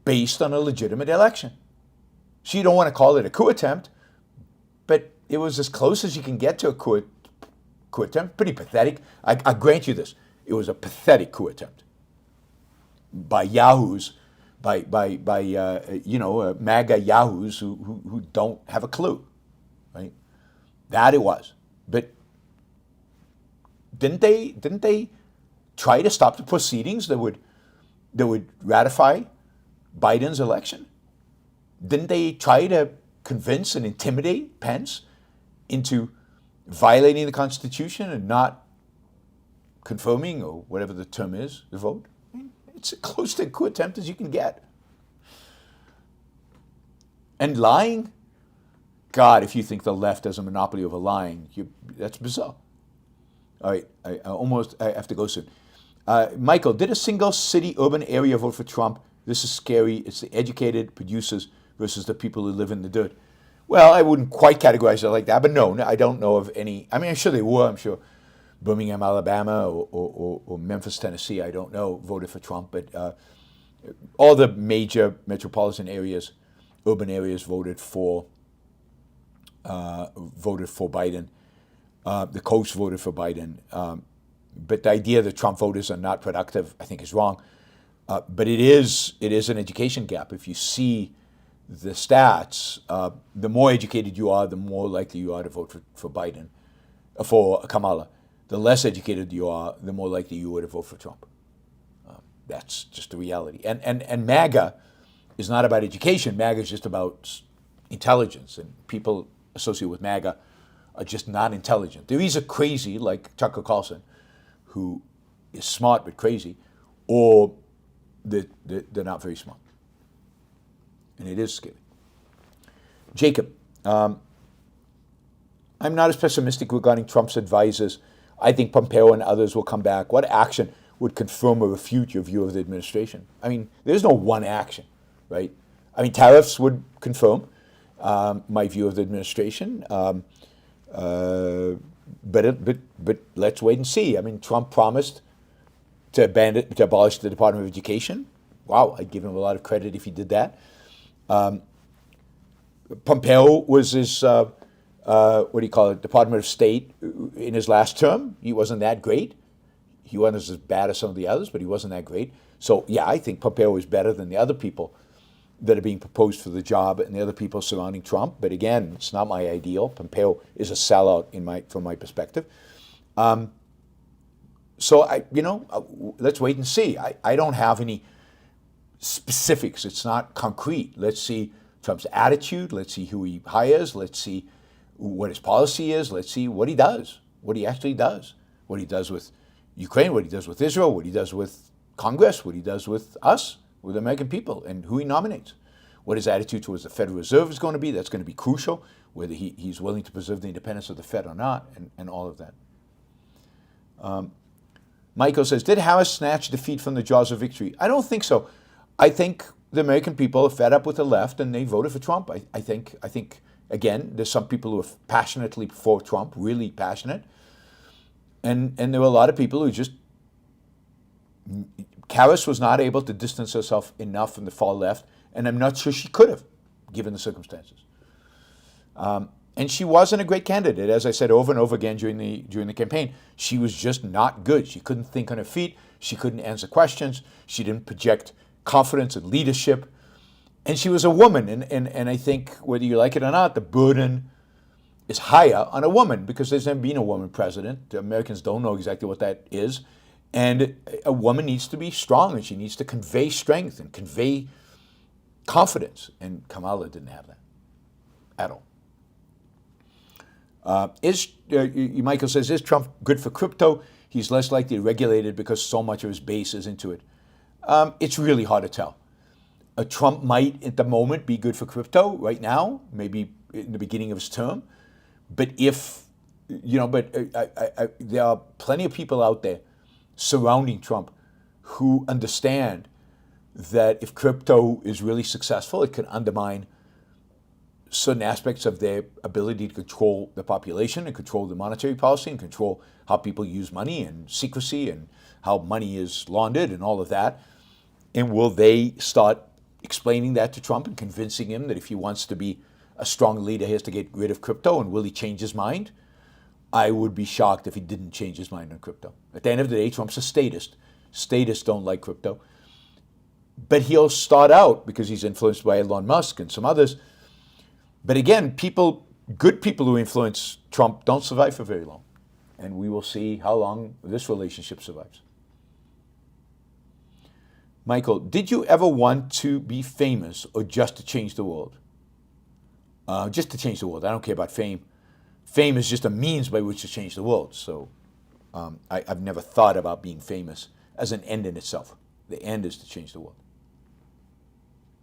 based on a legitimate election. So you don't want to call it a coup attempt, but it was as close as you can get to a coup attempt. Pretty pathetic. I grant you this. It was a pathetic coup attempt by yahoos, by MAGA yahoos who don't have a clue, right? That it was. But didn't they try to stop the proceedings that would ratify Biden's election? Didn't they try to convince and intimidate Pence into violating the Constitution and not confirming, or whatever the term is, the vote? It's as close to a coup attempt as you can get. And lying? God, if you think the left has a monopoly over lying, that's bizarre. All right, I have to go soon. Michael, did a single city, urban area vote for Trump? This is scary. It's the educated producers versus the people who live in the dirt. Well, I wouldn't quite categorize it like that, but no, I don't know of any. I mean, I'm sure they were. I'm sure Birmingham, Alabama, or Memphis, Tennessee, I don't know, voted for Trump, but all the major metropolitan areas, urban areas, voted for Biden. The coast voted for Biden. But the idea that Trump voters are not productive, I think, is wrong. But it is an education gap. If you see the stats, the more educated you are, the more likely you are to vote for Biden, for Kamala. The less educated you are, the more likely you are to vote for Trump. That's just the reality. And MAGA is not about education. MAGA is just about intelligence, and people associated with MAGA are just not intelligent. They're either crazy, like Tucker Carlson, who is smart but crazy, or they're not very smart. And it is scary. Jacob, I'm not as pessimistic regarding Trump's advisors. I think Pompeo and others will come back. What action would confirm or refute your view of the administration? I mean, there's no one action, right? I mean, tariffs would confirm my view of the administration. But let's wait and see. I mean, Trump promised to abolish the Department of Education. Wow, I'd give him a lot of credit if he did that. Pompeo was his, Department of State in his last term. He wasn't that great. He wasn't as bad as some of the others, but he wasn't that great. So, yeah, I think Pompeo is better than the other people that are being proposed for the job and the other people surrounding Trump. But again, it's not my ideal. Pompeo is a sellout from my perspective. So, let's wait and see. I don't have any specifics. It's not concrete. Let's see Trump's attitude. Let's see who he hires. Let's see what his policy is. Let's see what he does, what he actually does, what he does with Ukraine, what he does with Israel, what he does with Congress, what he does with us, with the American people, and who he nominates. What his attitude towards the Federal Reserve is going to be. That's going to be crucial, whether he's willing to preserve the independence of the Fed or not, and all of that. Michael says, did Harris snatch defeat from the jaws of victory? I don't think so. I think the American people are fed up with the left and they voted for Trump. I think again, there's some people who are passionately for Trump, really passionate. And there were a lot of people who just, Harris was not able to distance herself enough from the far left, and I'm not sure she could have, given the circumstances. And she wasn't a great candidate, as I said over and over again during the campaign. She was just not good. She couldn't think on her feet. She couldn't answer questions. She didn't project confidence and leadership. And she was a woman, and I think, whether you like it or not, the burden is higher on a woman because there's never been a woman president. The Americans don't know exactly what that is. And a woman needs to be strong, and she needs to convey strength and convey confidence. And Kamala didn't have that at all. Michael says, is Trump good for crypto? He's less likely to regulate it because so much of his base is into it. It's really hard to tell. Trump might, at the moment, be good for crypto right now, maybe in the beginning of his term. But there are plenty of people out there surrounding Trump who understand that if crypto is really successful, it can undermine certain aspects of their ability to control the population and control the monetary policy and control how people use money and secrecy and how money is laundered and all of that. And will they start explaining that to Trump and convincing him that if he wants to be a strong leader, he has to get rid of crypto? And will he change his mind? I would be shocked if he didn't change his mind on crypto. At the end of the day, Trump's a statist. Statists don't like crypto. But he'll start out, because he's influenced by Elon Musk and some others. But again, good people who influence Trump don't survive for very long. And we will see how long this relationship survives. Michael, did you ever want to be famous or just to change the world? Just to change the world. I don't care about fame. Fame is just a means by which to change the world. So I've never thought about being famous as an end in itself. The end is to change the world.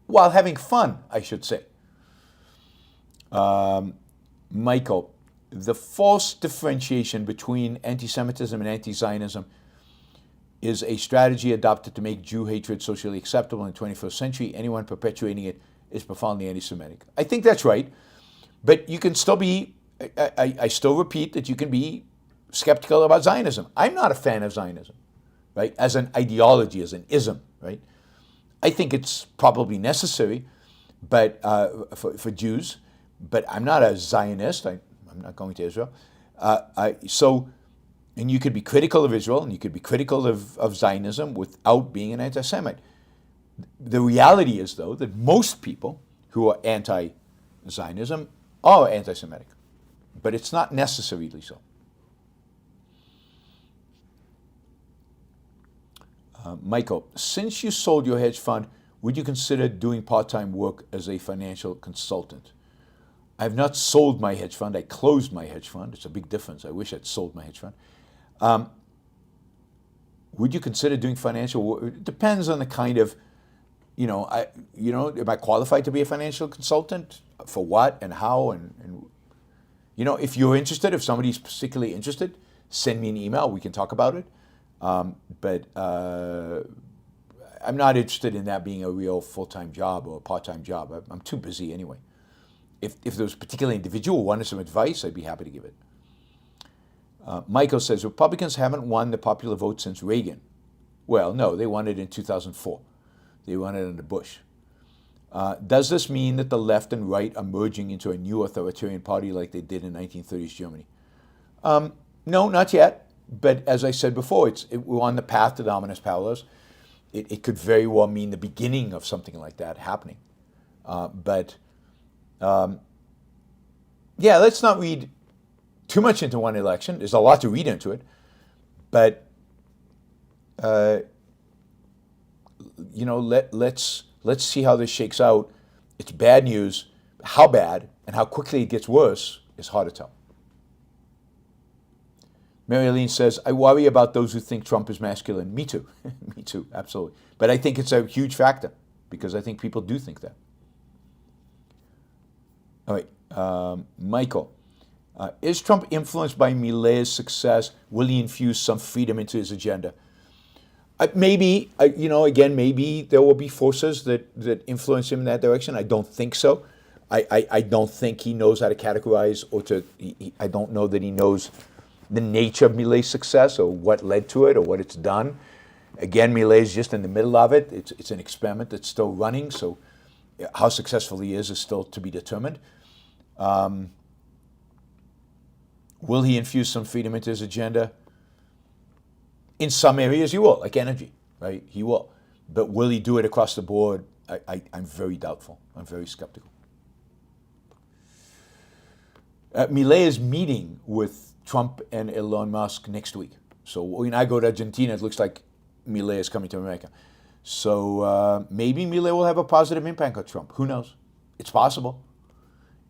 While having fun, I should say. Michael, the false differentiation between anti-Semitism and anti-Zionism is a strategy adopted to make Jew hatred socially acceptable in the 21st century. Anyone perpetuating it is profoundly anti-Semitic. I think that's right, but you can still be, I still repeat that you can be skeptical about Zionism. I'm not a fan of Zionism, right, as an ideology, as an ism, right? I think it's probably necessary but for Jews, but I'm not a Zionist. I'm not going to Israel. And you could be critical of Israel and you could be critical of Zionism without being an anti-Semite. The reality is, though, that most people who are anti-Zionism are anti-Semitic, but it's not necessarily so. Michael, since you sold your hedge fund, would you consider doing part-time work as a financial consultant? I have not sold my hedge fund. I closed my hedge fund. It's a big difference. I wish I'd sold my hedge fund. Would you consider doing financial work? It depends on the kind of, am I qualified to be a financial consultant? For what and how? And if you're interested, if somebody's particularly interested, send me an email. We can talk about it. But I'm not interested in that being a real full-time job or a part-time job. I'm too busy anyway. If there was a particular individual who wanted some advice, I'd be happy to give it. Michael says, Republicans haven't won the popular vote since Reagan. Well, no, they won it in 2004. They won it under Bush. Does this mean that the left and right are merging into a new authoritarian party like they did in 1930s Germany? No, not yet. But as I said before, we're on the path to dominance parallels. It could very well mean the beginning of something like that happening. Yeah, let's not read too much into one election. There's a lot to read into it. But, let's see how this shakes out. It's bad news. How bad and how quickly it gets worse is hard to tell. Mary Eileen says, I worry about those who think Trump is masculine. Me too. Me too, absolutely. But I think it's a huge factor because I think people do think that. All right, Michael. Is Trump influenced by Milei's success? Will he infuse some freedom into his agenda? Maybe, again, maybe there will be forces that influence him in that direction. I don't think so. I don't think he knows how to categorize I don't know that he knows the nature of Milei's success or what led to it or what it's done. Again, Milei is just in the middle of it. It's an experiment that's still running, so how successful he is still to be determined. Will he infuse some freedom into his agenda? In some areas he will, like energy, right? He will. But will he do it across the board? I'm very doubtful. I'm very skeptical. Milei is meeting with Trump and Elon Musk next week. So when I go to Argentina, it looks like Milei is coming to America. So maybe Milei will have a positive impact on Trump. Who knows? It's possible.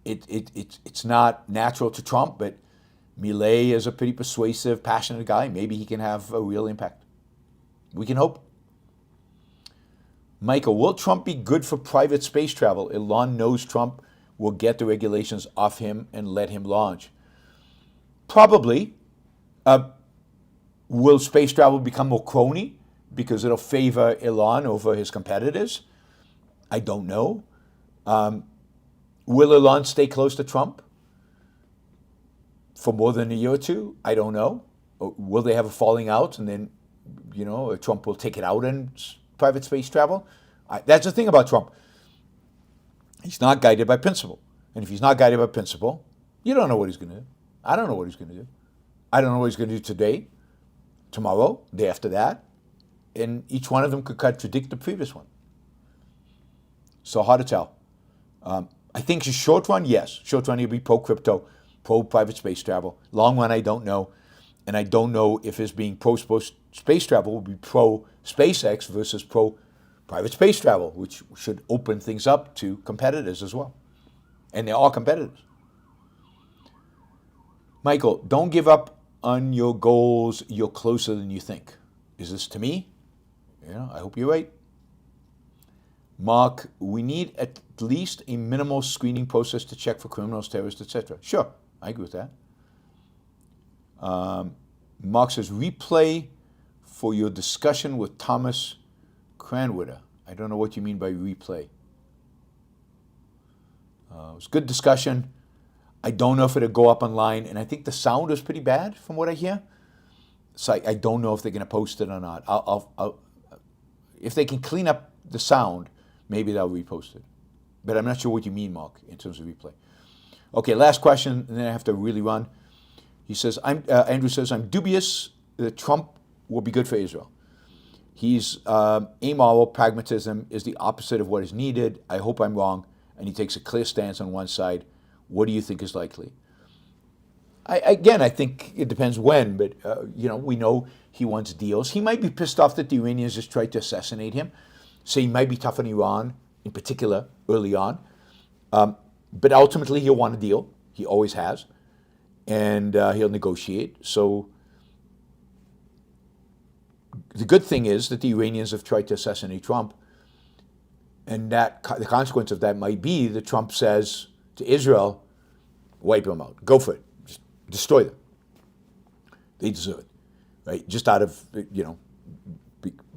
It's not natural to Trump, but Milei is a pretty persuasive, passionate guy. Maybe he can have a real impact. We can hope. Michael, will Trump be good for private space travel? Elon knows Trump will get the regulations off him and let him launch. Probably. Will space travel become more crony because it'll favor Elon over his competitors? I don't know. Will Elon stay close to Trump for more than a year or two? I don't know. Will they have a falling out and then, Trump will take it out in private space travel? That's the thing about Trump. He's not guided by principle. And if he's not guided by principle, you don't know what he's going to do. I don't know what he's going to do. I don't know what he's going to do today, tomorrow, day after that. And each one of them could contradict the previous one. So hard to tell. I think the short run, yes. Short run, he'll be pro-crypto, pro-private space travel. Long run, I don't know. And I don't know if his being pro-space travel will be pro-SpaceX versus pro-private space travel, which should open things up to competitors as well. And they're all competitors. Michael, don't give up on your goals. You're closer than you think. Is this to me? I hope you're right. Mark, we need at least a minimal screening process to check for criminals, terrorists, etc. Sure, I agree with that. Mark says, replay for your discussion with Thomas Cranwitter. I don't know what you mean by replay. It was a good discussion. I don't know if it'll go up online, and I think the sound is pretty bad from what I hear. So I don't know if they're going to post it or not. I'll if they can clean up the sound, maybe they'll repost it. But I'm not sure what you mean, Mark, in terms of replay. Okay, last question, and then I have to really run. He says, Andrew says, I'm dubious that Trump will be good for Israel. He's amoral. Pragmatism is the opposite of what is needed. I hope I'm wrong. And he takes a clear stance on one side. What do you think is likely? I think it depends when, but we know he wants deals. He might be pissed off that the Iranians just tried to assassinate him, so he might be tough on Iran, in particular, early on. But ultimately, he'll want a deal. He always has. And he'll negotiate. So the good thing is that the Iranians have tried to assassinate Trump. And that the consequence of that might be that Trump says to Israel, wipe them out. Go for it. Just destroy them. They deserve it. Right? Just out of,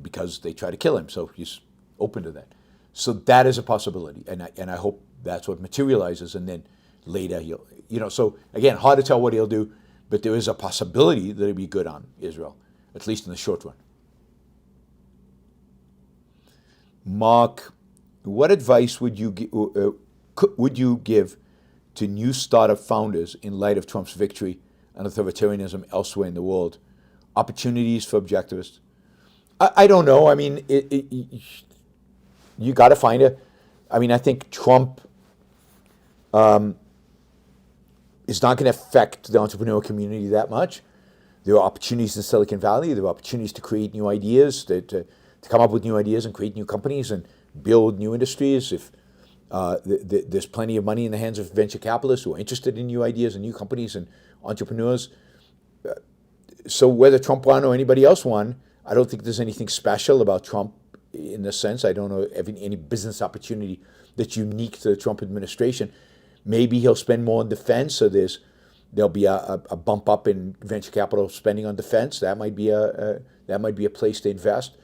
because they try to kill him. So he's open to that. So that is a possibility. And I hope that's what materializes. And then later he'll, so again, hard to tell what he'll do. But there is a possibility that it'll be good on Israel, at least in the short run. Mark, what advice would you give to new startup founders in light of Trump's victory and authoritarianism elsewhere in the world? Opportunities for objectivists? I don't know. I mean, you got to find a. I mean, I think Trump is not going to affect the entrepreneurial community that much. There are opportunities in Silicon Valley. There are opportunities to create new ideas, to come up with new ideas and create new companies and build new industries. If there's plenty of money in the hands of venture capitalists who are interested in new ideas and new companies and entrepreneurs. So whether Trump won or anybody else won, I don't think there's anything special about Trump in this sense. I don't know any business opportunity that's unique to the Trump administration. Maybe he'll spend more on defense, so there'll be a bump up in venture capital spending on defense. That might be a place to invest.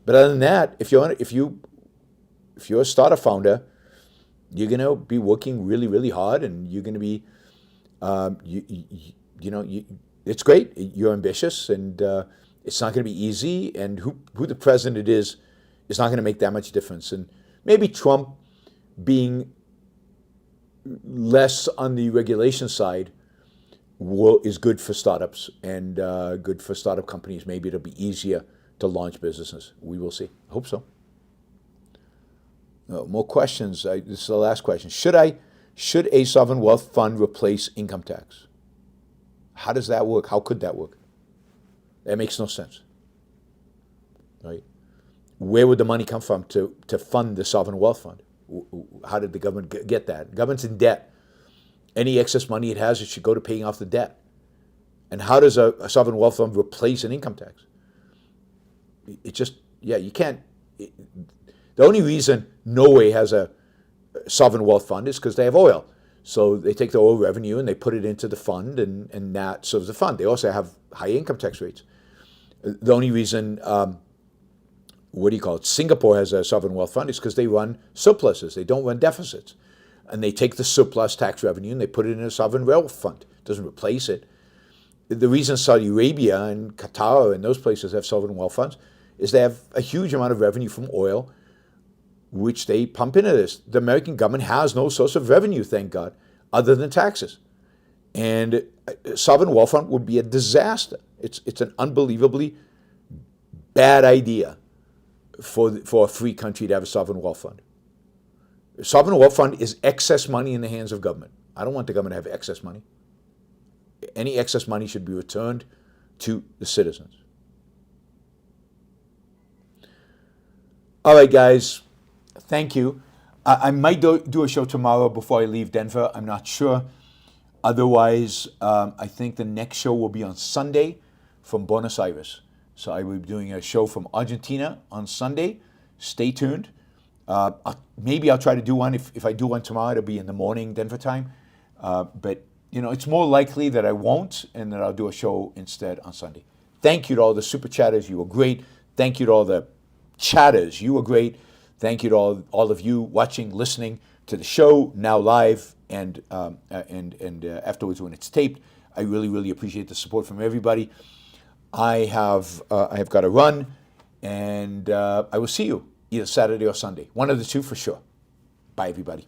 But other than that, if you're a startup founder, you're going to be working really, really hard, and you're going to be, it's great. You're ambitious, and it's not going to be easy. And who the president is not going to make that much difference. And maybe Trump being less on the regulation side is good for startups and good for startup companies. Maybe it'll be easier to launch businesses. We will see. I hope so. More questions. This is the last question. Should a sovereign wealth fund replace income tax? How does that work? How could that work? That makes no sense. Right? Where would the money come from to fund the sovereign wealth fund? How did the government get that? The government's in debt. Any excess money it has, it should go to paying off the debt. And how does a sovereign wealth fund replace an income tax? You can't. The only reason Norway has a sovereign wealth fund is because they have oil. So they take the oil revenue and they put it into the fund, and that serves the fund. They also have high income tax rates. The only reason, Singapore has a sovereign wealth fund is because they run surpluses. They don't run deficits. And they take the surplus tax revenue and they put it in a sovereign wealth fund. It doesn't replace it. The reason Saudi Arabia and Qatar and those places have sovereign wealth funds is they have a huge amount of revenue from oil, which they pump into this. The American government has no source of revenue, thank God, other than taxes. And a sovereign wealth fund would be a disaster. It's an unbelievably bad idea for a free country to have a sovereign wealth fund. A sovereign wealth fund is excess money in the hands of government. I don't want the government to have excess money. Any excess money should be returned to the citizens. All right, guys. Thank you. I might do a show tomorrow before I leave Denver. I'm not sure. Otherwise, I think the next show will be on Sunday from Buenos Aires. So I will be doing a show from Argentina on Sunday. Stay tuned. Maybe I'll try to do one. If I do one tomorrow, it'll be in the morning Denver time. But it's more likely that I won't, and that I'll do a show instead on Sunday. Thank you to all the super chatters. You were great. Thank you to all the chatters. You were great. Thank you to all of you watching, listening to the show now live and afterwards when it's taped. I really, really appreciate the support from everybody. I have got to run, and I will see you either Saturday or Sunday. One of the two for sure. Bye, everybody.